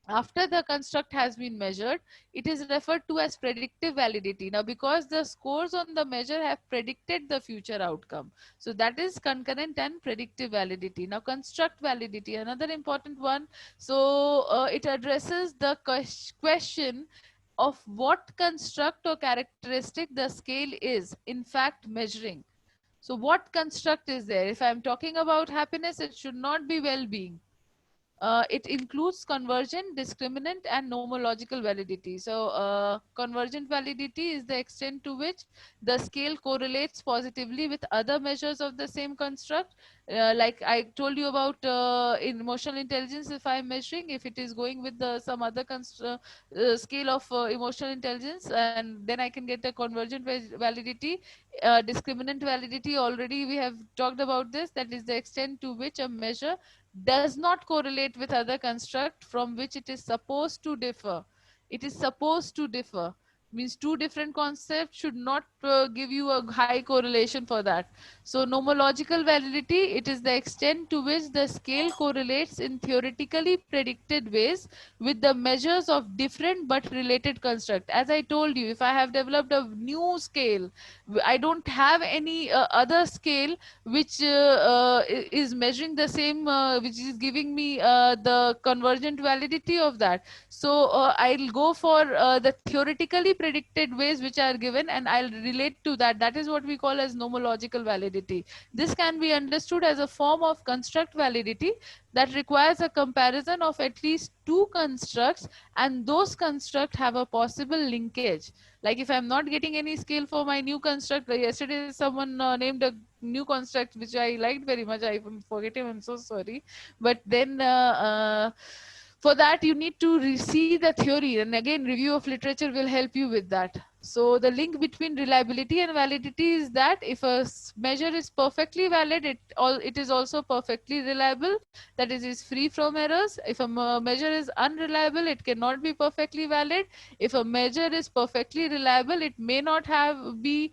after the construct has been measured, it is referred to as predictive validity. Now, because the scores on the measure have predicted the future outcome, so that is concurrent and predictive validity. Now, construct validity, another important one. So it addresses the question of what construct or characteristic the scale is in fact measuring. So what construct is there? If I'm talking about happiness, it should not be well-being. It includes convergent, discriminant, and nomological validity. So convergent validity is the extent to which the scale correlates positively with other measures of the same construct. Like I told you about in emotional intelligence, if I'm measuring, if it is going with some other scale of emotional intelligence, and then I can get a convergent validity. Discriminant validity, already we have talked about this, that is the extent to which a measure does not correlate with other construct from which it is supposed to differ. It is supposed to differ. Means two different concepts should not give you a high correlation for that. So nomological validity, it is the extent to which the scale correlates in theoretically predicted ways with the measures of different but related construct. As I told you, if I have developed a new scale, I don't have any other scale which is measuring the same, which is giving me the convergent validity of that. So I'll go for the theoretically predicted ways which are given, and I'll relate to that. That is what we call as nomological validity. This can be understood as a form of construct validity that requires a comparison of at least two constructs, and those constructs have a possible linkage. Like if I'm not getting any scale for my new construct, yesterday someone named a new construct which I liked very much. I forget him, I'm so sorry. But then for that you need to see the theory, and again review of literature will help you with that. So the link between reliability and validity is that if a measure is perfectly valid, it is also perfectly reliable, that is free from errors. If a measure is unreliable, it cannot be perfectly valid. If a measure is perfectly reliable, it may not be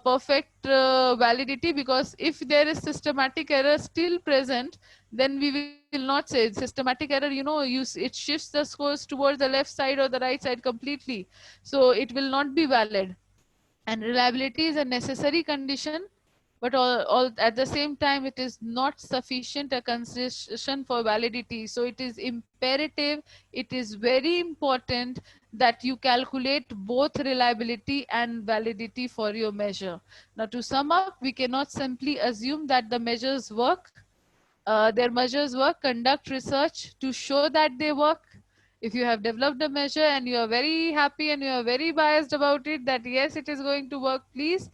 perfect validity, because if there is systematic error still present, then we will not say systematic error, it shifts the scores towards the left side or the right side completely, so it will not be valid. And reliability is a necessary condition, but all at the same time it is not sufficient a condition for validity. So it is imperative, it is very important that you calculate both reliability and validity for your measure. Now, to sum up, we cannot simply assume that the measures work. Their measures work. Conduct research to show that they work. If you have developed a measure and you are very happy and you are very biased about it, that yes, it is going to work, please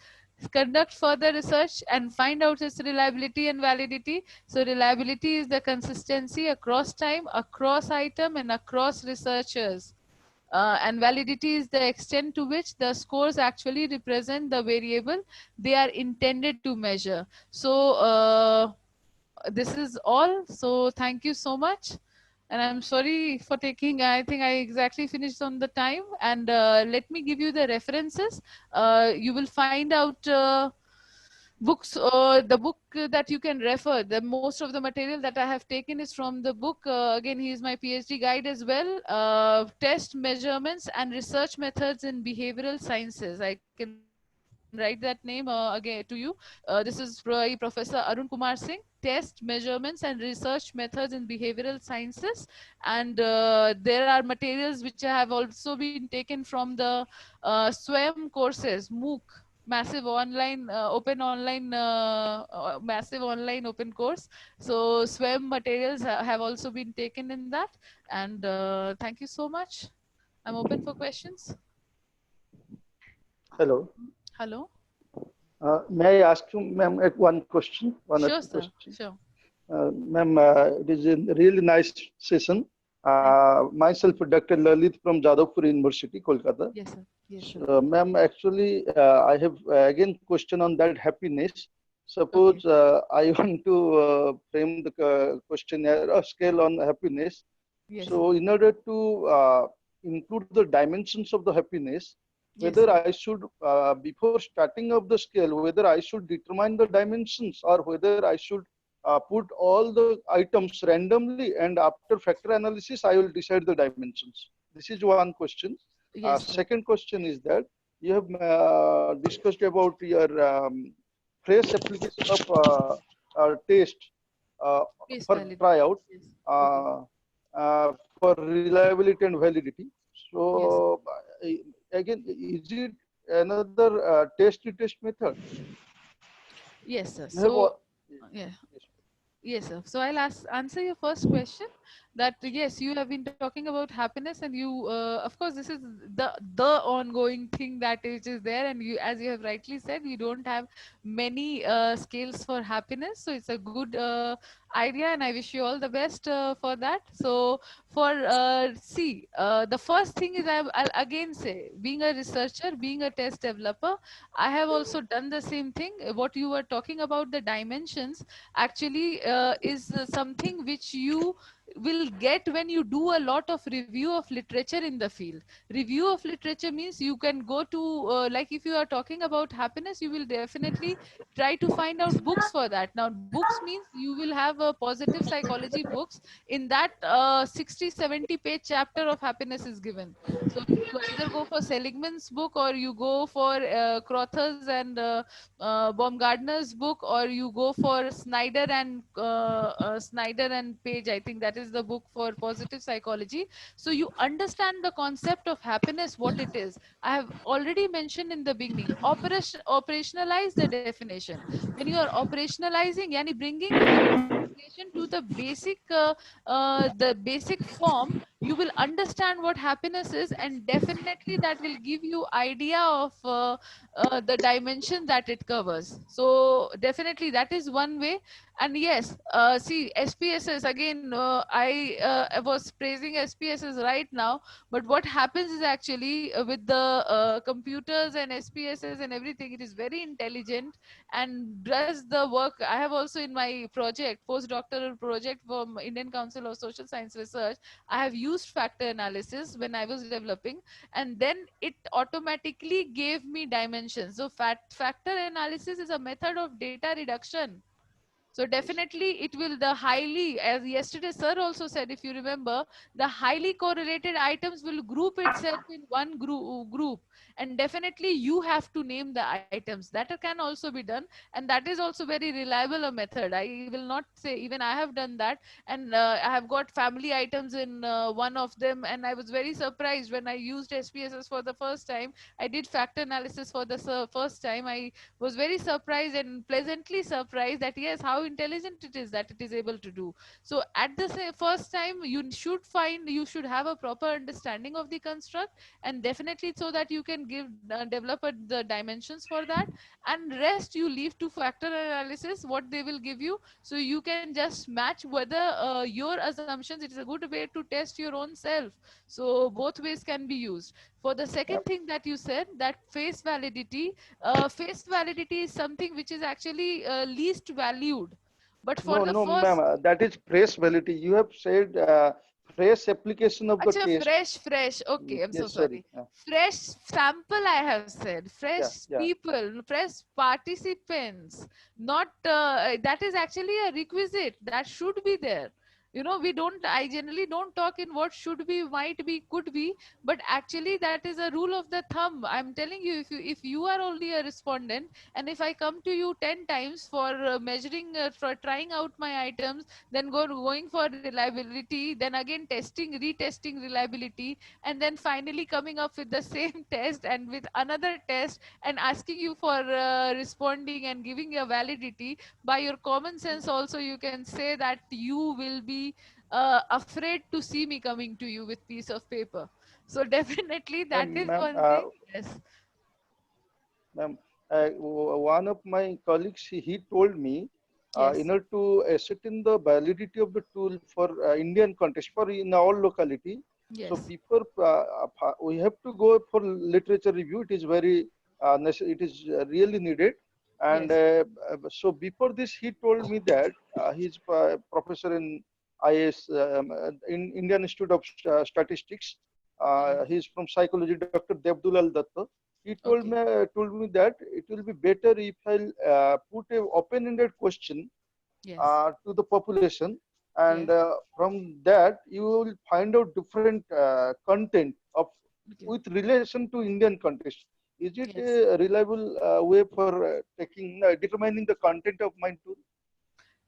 conduct further research and find out its reliability and validity. So reliability is the consistency across time, across item, and across researchers. And validity is the extent to which the scores actually represent the variable they are intended to measure. So this is all. So thank you so much. And I'm sorry for taking, I think I exactly finished on the time. And let me give you the references. You will find out books, the book that you can refer. The most of the material that I have taken is from the book. Again, he is my PhD guide as well. Test, Measurements and Research Methods in Behavioral Sciences. I can write that name again to you. This is Professor Arun Kumar Singh. Test, Measurements and Research Methods in Behavioral Sciences. And there are materials which have also been taken from the SWAYAM courses, MOOC, massive online massive online open course. So SWAYAM materials have also been taken in that. And thank you so much. I'm open for questions. Hello. Hello. May I ask you, ma'am, one question? Sure, sir. Sure. Ma'am, it is a really nice session. Myself, Dr. Lalit from Jadavpur University, Kolkata. Yes, sir. Yes, sir. Ma'am, actually, I have again question on that happiness. Suppose I want to frame the questionnaire or scale on happiness. Yes. So in order to include the dimensions of the happiness, Yes, whether sir. I should, before starting of the scale, whether I should determine the dimensions or whether I should put all the items randomly, and after factor analysis, I will decide the dimensions. This is one question. Yes, sir. Second question is that you have discussed about your phrase application of test uh, Face for validity. tryout Yes. Okay. for reliability and validity. Yes. So again, is it another test-to-test method? Yes, sir. You have So, yeah. yes. Yes, sir. So I'll answer your first question that yes, you have been talking about happiness, and you, of course, this is the ongoing thing that is there, and you, as you have rightly said, we don't have many scales for happiness, so it's a good idea, and I wish you all the best for that. So for the first thing is I'll again say, being a researcher, being a test developer, I have also done the same thing. What you were talking about, the dimensions, actually is something which you will get when you do a lot of review of literature in the field. Review of literature means you can go to like if you are talking about happiness, you will definitely try to find out books for that. Now books means you will have a positive psychology books. In that 60-70 page chapter of happiness is given. So you either go for Seligman's book, or you go for Crothers and Baumgartner's book, or you go for Snyder and Page. I think that is the book for positive psychology. So you understand the concept of happiness, what it is. I have already mentioned in the beginning. Operationalize the definition. When you are operationalizing, yani bringing definition to the basic form, you will understand what happiness is, and definitely that will give you idea of the dimension that it covers. So definitely that is one way. And yes, see, SPSS again, I was praising SPSS right now, but what happens is actually with the computers and SPSS and everything, it is very intelligent and does the work. I have also in my project, postdoctoral project from Indian Council of Social Science Research, I have used factor analysis when I was developing, and then it automatically gave me dimensions. So factor analysis is a method of data reduction. So definitely it will, the highly, as yesterday sir also said, if you remember, the highly correlated items will group itself in one group, and definitely you have to name the items. That can also be done, and that is also very reliable a method. I will not say, even I have done that, and I have got family items in one of them, and I was very surprised when I used SPSS for the first time. I did factor analysis for the first time. I was very surprised and pleasantly surprised that yes, how intelligent it is that it is able to do. So at the first time, you should have a proper understanding of the construct, and definitely so that you can give develop the dimensions for that, and rest you leave to factor analysis what they will give you. So you can just match whether your assumptions, it is a good way to test your own self. So both ways can be used. For the second thing that you said, that face validity is something which is actually least valued. But for No, the no, ma'am. first, That is phrase validity. You have said phrase application of the acha, test. fresh. Okay, I'm so Yes, sorry. sorry. Fresh sample, I have said. Yeah, Fresh yeah. people, fresh participants. Not that is actually a requisite that should be there. You know, we don't. I generally don't talk in what should be, might be, could be, but actually that is a rule of the thumb. I'm telling you, if you are only a respondent, and if I come to you 10 times for measuring, for trying out my items, then going for reliability, then again testing, retesting reliability, and then finally coming up with the same test and with another test and asking you for responding and giving your validity, by your common sense also you can say that you will be afraid to see me coming to you with piece of paper. So definitely that is Ma'am, one thing. Yes. ma'am, one of my colleagues, he told me, in Yes. order to ascertain the validity of the tool for Indian context, for in all locality, so Yes. before we have to go for literature review. It is very it is really needed. And so before this, he told me that he's a professor in IS, in Indian Institute of Statistics. He's from psychology, Dr. Devdulal Datta. He told me that it will be better if I'll put a open-ended question Yes. to the population, and from that you will find out different content of with relation to Indian context. Is it a reliable way for determining the content of my tool?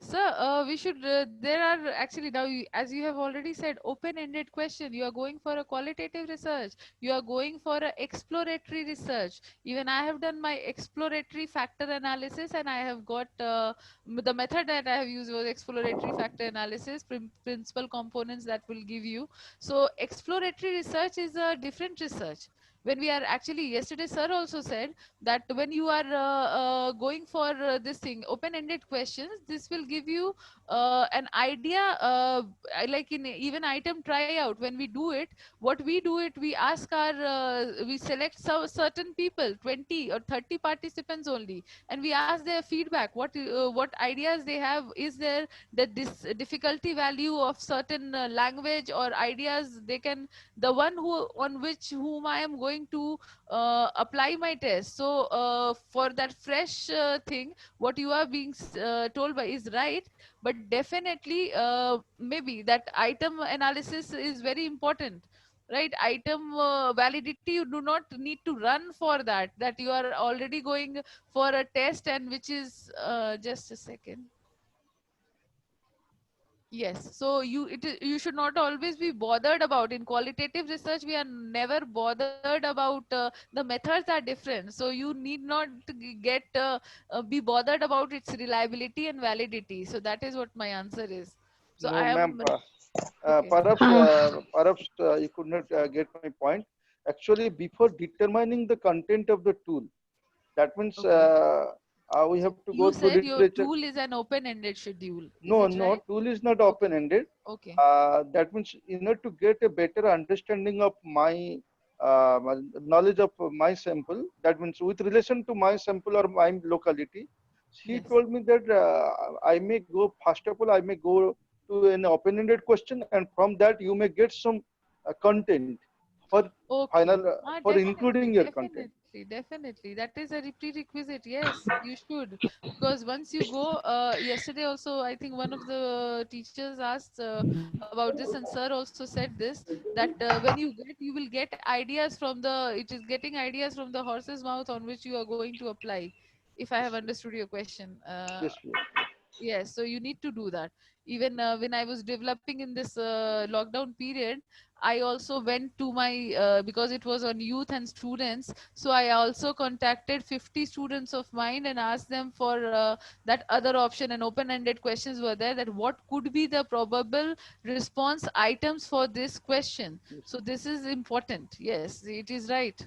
Sir, we should, there are actually now, as you have already said, open-ended question. You are going for a qualitative research. You are going for a exploratory research. Even I have done my exploratory factor analysis, and I have got the method that I have used was exploratory factor analysis, principal components that will give you. So exploratory research is a different research. When we are actually, yesterday sir also said that when you are going for this thing open-ended questions, this will give you an idea, like in even item tryout. When we do it, what we do it, we ask our we select some certain people, 20 or 30 participants only, and we ask their feedback, what ideas they have. Is there that this difficulty value of certain language or ideas they can, the one who on which whom I am going to apply my test. So for that fresh thing, what you are being told by is right, but definitely maybe that item analysis is very important, right? Item validity, you do not need to run for that, that you are already going for a test, and which is just a second. Yes, so you should not always be bothered about. In qualitative research, we are never bothered about the methods are different. So you need not to get be bothered about its reliability and validity. So that is what my answer is. So No, I ma'am. am okay. Perhaps you could not get my point. Actually, before determining the content of the tool, that means we have to go You through said your literature. tool is an open-ended schedule. No, Is it right? tool is not open-ended. Okay. That means in order to get a better understanding of my knowledge of my sample, that means with relation to my sample or my locality, she told me that I may go, first of all, I may go to an open-ended question, and from that you may get some content for final, for including your content. Definitely. That is a prerequisite. Yes, you should. Because once you go, yesterday also, I think one of the teachers asked about this, and sir also said this, that when you get, you will get ideas from the, it is getting ideas from the horse's mouth on which you are going to apply. If I have understood your question. Yes, Yes, so you need to do that. Even when I was developing in this lockdown period, I also went to my, because it was on youth and students, so I also contacted 50 students of mine and asked them for that other option, and open-ended questions were there, that what could be the probable response items for this question. So this is important. Yes, it is right.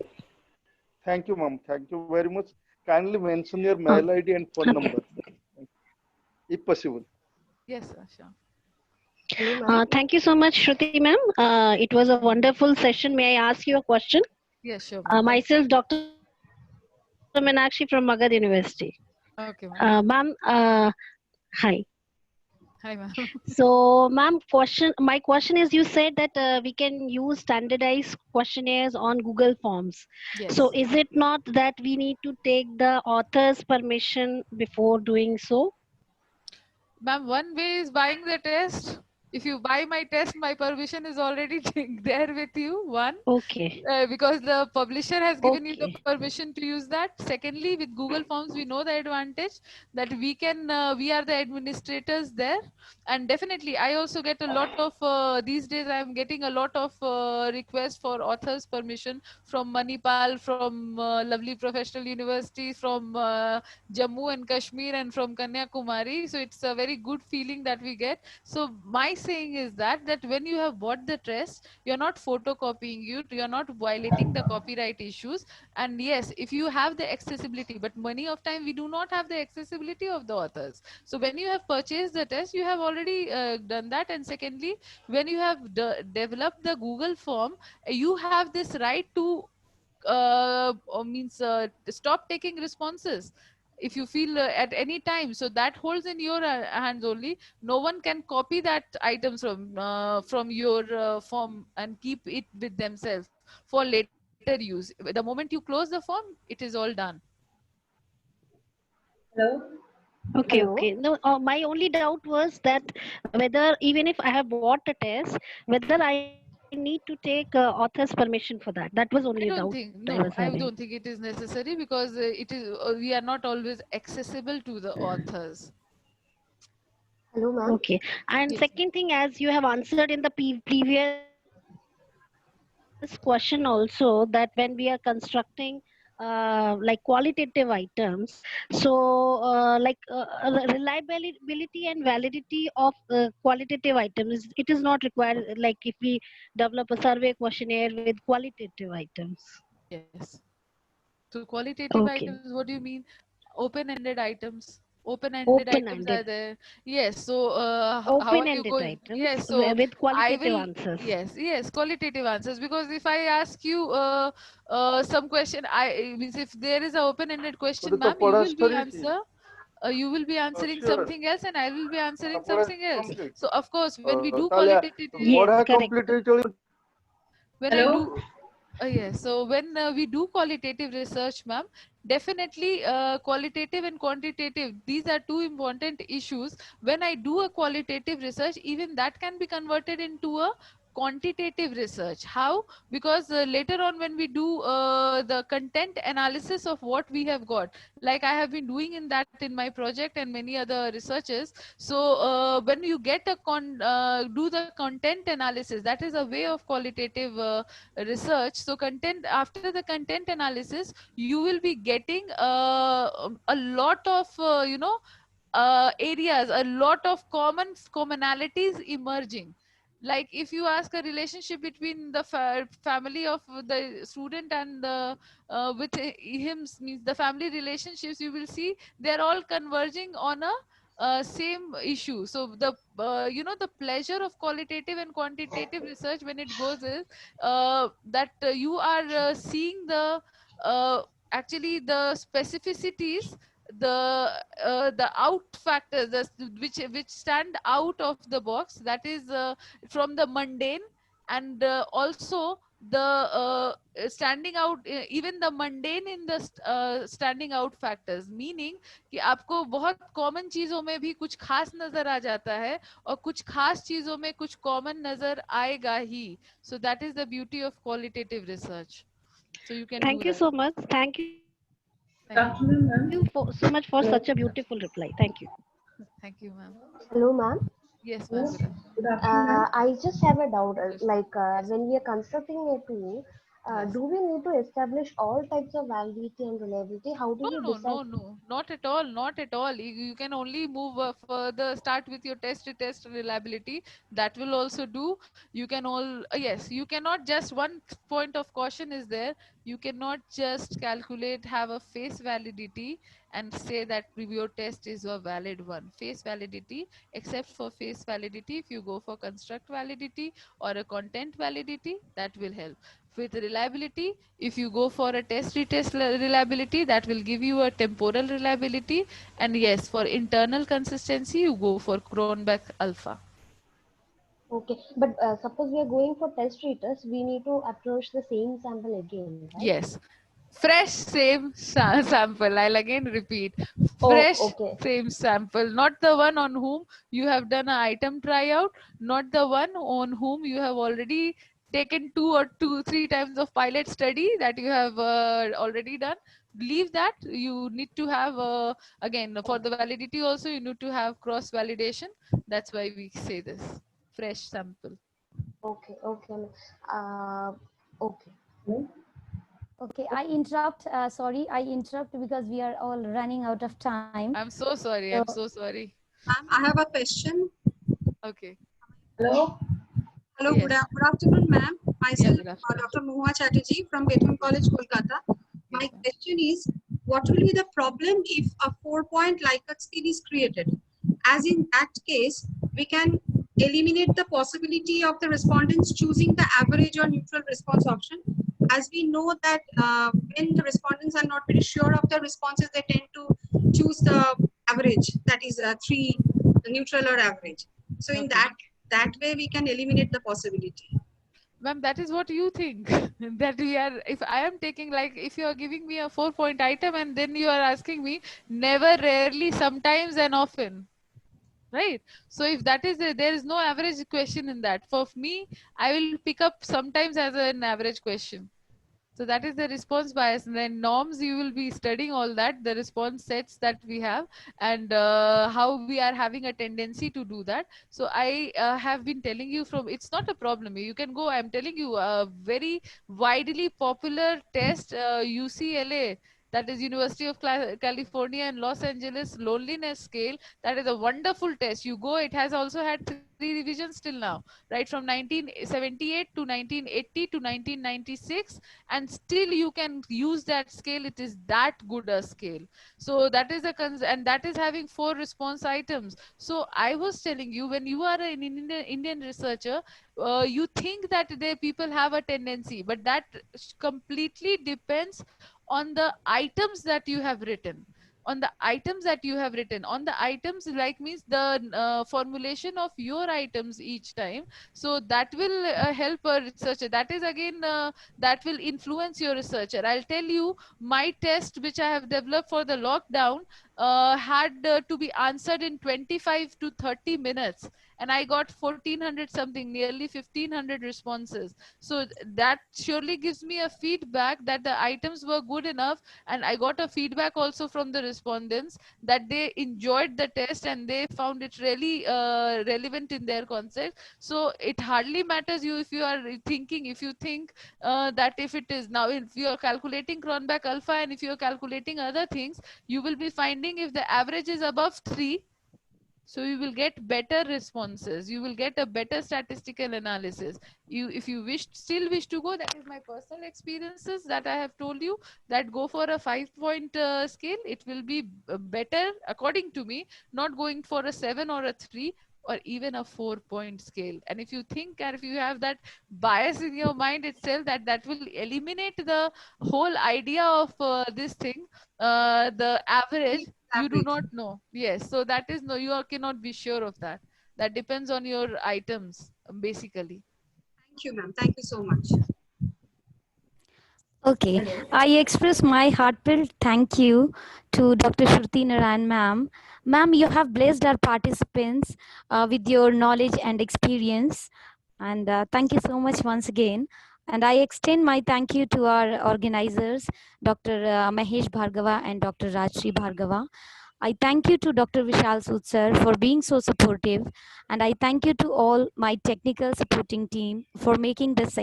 Thank you, ma'am. Thank you very much. Kindly mention your mail ID and phone number, if possible. Yes, Asha. Thank you so much, Shruti ma'am. It was a wonderful session. May I ask you a question? Yes, sure. Myself, Dr. Meenakshi from Magad University. Okay, ma'am. Ma'am, hi. Hi, ma'am. So, ma'am, my question is, you said that we can use standardized questionnaires on Google Forms. Yes. So, is it not that we need to take the author's permission before doing so? Ma'am, one way is buying the test. If you buy my test, my permission is already there with you. One. Okay. Because the publisher has given you the permission to use that. Secondly, with Google Forms, we know the advantage that we can, we are the administrators there. And definitely, I also get a lot of, these days I am getting a lot of requests for author's permission from Manipal, from lovely professional universities, from Jammu and Kashmir, and from Kanyakumari. So it's a very good feeling that we get. So my saying is that when you have bought the test, you're not photocopying it, you're not violating the copyright issues. And yes, if you have the accessibility, but many of time we do not have the accessibility of the authors. So when you have purchased the test, you have already done that. And secondly, when you have developed the Google form, you have this right to stop taking responses. if you feel at any time. So that holds in your hands only. No one can copy that items from your form and keep it with themselves for later use. The moment you close the form, it is all done. Okay, Hello? okay. No, my only doubt was that whether even if I have bought a test, whether I need to take author's permission for that. That was only a I doubt don't think, I was no, I having. don't think it is necessary, because it is we are not always accessible to the authors. Hello, ma'am. Okay. And Yes. second thing, as you have answered in the previous question also, that when we are constructing like qualitative items, so reliability and validity of qualitative items, it is not required, like if we develop a survey questionnaire with qualitative items. Yes. So qualitative Okay. items, what do you mean? Open-ended items. Open-ended items are Open-ended. there. Yes. So how are you Open-ended going? items Yes. So with I qualitative will. answers. Yes. Qualitative answers. Because if I ask you some question, I means if there is an open-ended question, But ma'am, you will be the you will be answering sure. something else, and I will be answering Pura something else. complete. So of course, when we do Tale qualitative, Yes, पढ़ा correct. complete when I do yes, so when we do qualitative research, ma'am, definitely qualitative and quantitative, these are two important issues. When I do a qualitative research, even that can be converted into a quantitative research. How? Because later on when we do the content analysis of what we have got, like I have been doing in that in my project and many other researches. So when you get a do the content analysis, that is a way of qualitative research. So content, after the content analysis, you will be getting a lot of areas, a lot of commonalities emerging. Like if you ask a relationship between the family of the student and the with him, means the family relationships, you will see they're all converging on a same issue. So the the pleasure of qualitative and quantitative research when it goes is that you are seeing the actually the specificities, the out factors, which stand out of the box, that is from the mundane, and also the standing out, even the mundane in the standing out factors, meaning कि आपको बहुत common चीजों में भी कुछ खास नजर आ जाता है और कुछ खास चीजों में कुछ कॉमन नजर आएगा ही. So that is the beauty of qualitative research. So you can Thank do you that. so much. Thank you Thank you. so much for such a beautiful reply. Thank you. Thank you, ma'am. Hello, ma'am. Yes, ma'am. Good afternoon. I just have a doubt. Yes. Like Yes. when we are constructing a tool, Yes. do we need to establish all types of validity and reliability? How do we decide? No, not at all, not at all. You can only move further, start with your test reliability. That will also do. You can all, yes, you cannot just, one point of caution is there. You cannot just calculate, have a face validity and say that your test is a valid one. Face validity, except for face validity, if you go for construct validity or a content validity, that will help. With reliability, if you go for a retest reliability, that will give you a temporal reliability. And yes, for internal consistency, you go for Cronbach alpha. Okay, but suppose we are going for test retest, we need to approach the same sample again, right? Yes. Fresh same sample. I'll again repeat. Fresh okay. same sample. Not the one on whom you have done an item tryout. Not the one on whom you have already taken 3 times of pilot study that you have already done. Leave that. You need to have again, for the validity also, you need to have cross validation. That's why we say this. Fresh sample. Okay. Okay. Okay, I interrupt. Sorry, I interrupt because we are all running out of time. I'm so sorry. I'm so sorry. Ma'am, I have a question. Okay. Hello, Yes. good afternoon, ma'am. Myself, good afternoon. Dr. Mohua Chatterjee from Beethoven College, Kolkata. My Yes, ma'am. question is, what will be the problem if a 4-point Likert scale is created? As in that case, we can eliminate the possibility of the respondents choosing the average or neutral response option. As we know that when the respondents are not very sure of the responses, they tend to choose the average, that is 3 neutral or average. So in Okay. that way we can eliminate the possibility. Ma'am, that is what you think. That we are, if I am taking, like, if you are giving me a 4-point item and then you are asking me never, rarely, sometimes, and often. Right? So if that is there is no average question in that. For me, I will pick up sometimes as an average question. So that is the response bias. And then norms, you will be studying all that, the response sets that we have, and how we are having a tendency to do that. So I have been telling you from, it's not a problem. You can go, I'm telling you, a very widely popular test, UCLA, that is University of California in Los Angeles, loneliness scale. That is a wonderful test. You go, it has also had 3 revisions till now, right, from 1978 to 1980 to 1996, and still you can use that scale. It is that good a scale. So that is a and that is having 4 response items. So I was telling you, when you are an Indian researcher, you think that there people have a tendency, but that completely depends on the items that you have written, on the items, like, means the formulation of your items each time. So that will help a researcher. That is again that will influence your researcher. I'll tell you, my test which I have developed for the lockdown had to be answered in 25 to 30 minutes, and I got 1400 something, nearly 1500 responses. So that surely gives me a feedback that the items were good enough. And I got a feedback also from the respondents that they enjoyed the test and they found it really relevant in their concept. So it hardly matters you if you are thinking, if you think that if it is now, if you are calculating Cronbach alpha and if you are calculating other things, you will be finding if the average is above 3, so you will get better responses, you will get a better statistical analysis. You, if you still wish to go, that is my personal experiences that I have told you, that go for a 5-point scale. It will be better according to me, not going for a 7 or a 3 or even a 4-point scale. And if you think, and if you have that bias in your mind itself, that that will eliminate the whole idea of this thing, the average, you do not know. Yes, so that is, no, you cannot be sure of that. That depends on your items, basically. Thank you, ma'am. Thank you so much. Okay, I express my heartfelt thank you to Dr. Shruti Narayan ma'am. Ma'am, you have blessed our participants with your knowledge and experience. And thank you so much once again. And I extend my thank you to our organizers, Dr. Mahesh Bhargava and Dr. Rajshri Bhargava. I thank you to Dr. Vishal Sood sir for being so supportive. And I thank you to all my technical supporting team for making this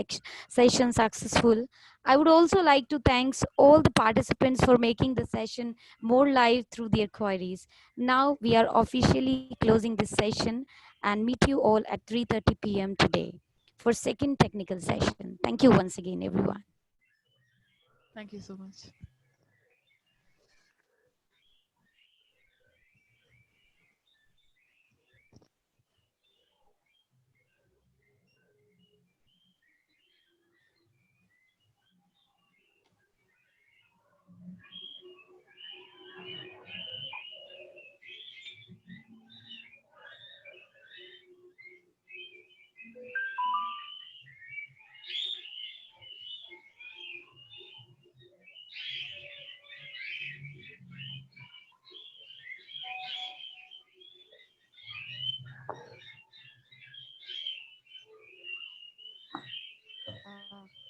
session successful. I would also like to thank all the participants for making the session more live through their queries. Now we are officially closing this session and meet you all at 3:30 p.m. today for second technical session. Thank you once again, everyone. Thank you so much.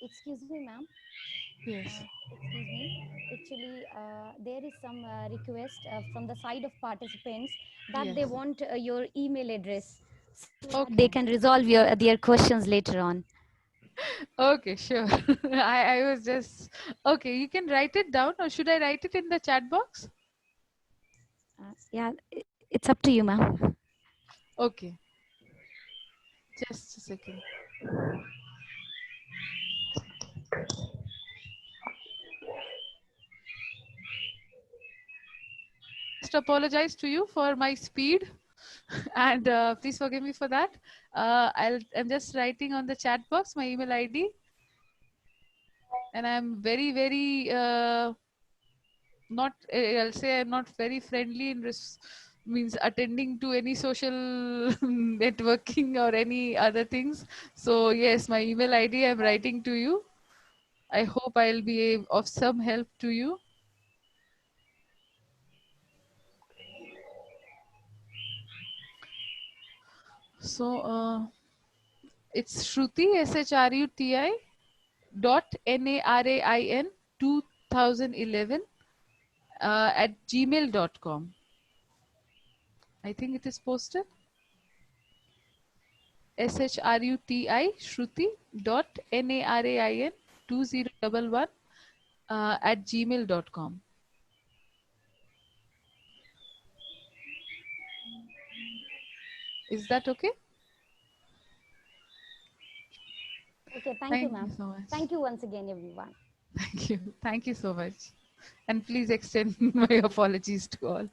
Excuse me, ma'am. Yes. Excuse me. Actually, there is some request from the side of participants that they Yes. want your email address so that They they Okay. can resolve their questions later on. Okay, sure. I was just, okay, you can write it down, or should I write it in the chat box? Yeah, it's up to you, ma'am. Okay, just a second. Just apologize to you for my speed and please forgive me for that. I'm just writing on the chat box my email ID, and I'm very not, I'll say I'm not very friendly in means attending to any social networking or any other things. So yes, my email ID I'm writing to you. I hope I'll be of some help to you. So it's Shruti, SHRUTI .NARAIN 2011 at gmail.com. I think it is posted. SHRUTI Shruti .NARAIN 2011 at gmail.com. Is that okay? Okay, thank you, ma'am. so much. Thank you once again, everyone. Thank you. Thank you so much. And please extend my apologies to all.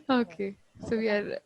Okay. So we are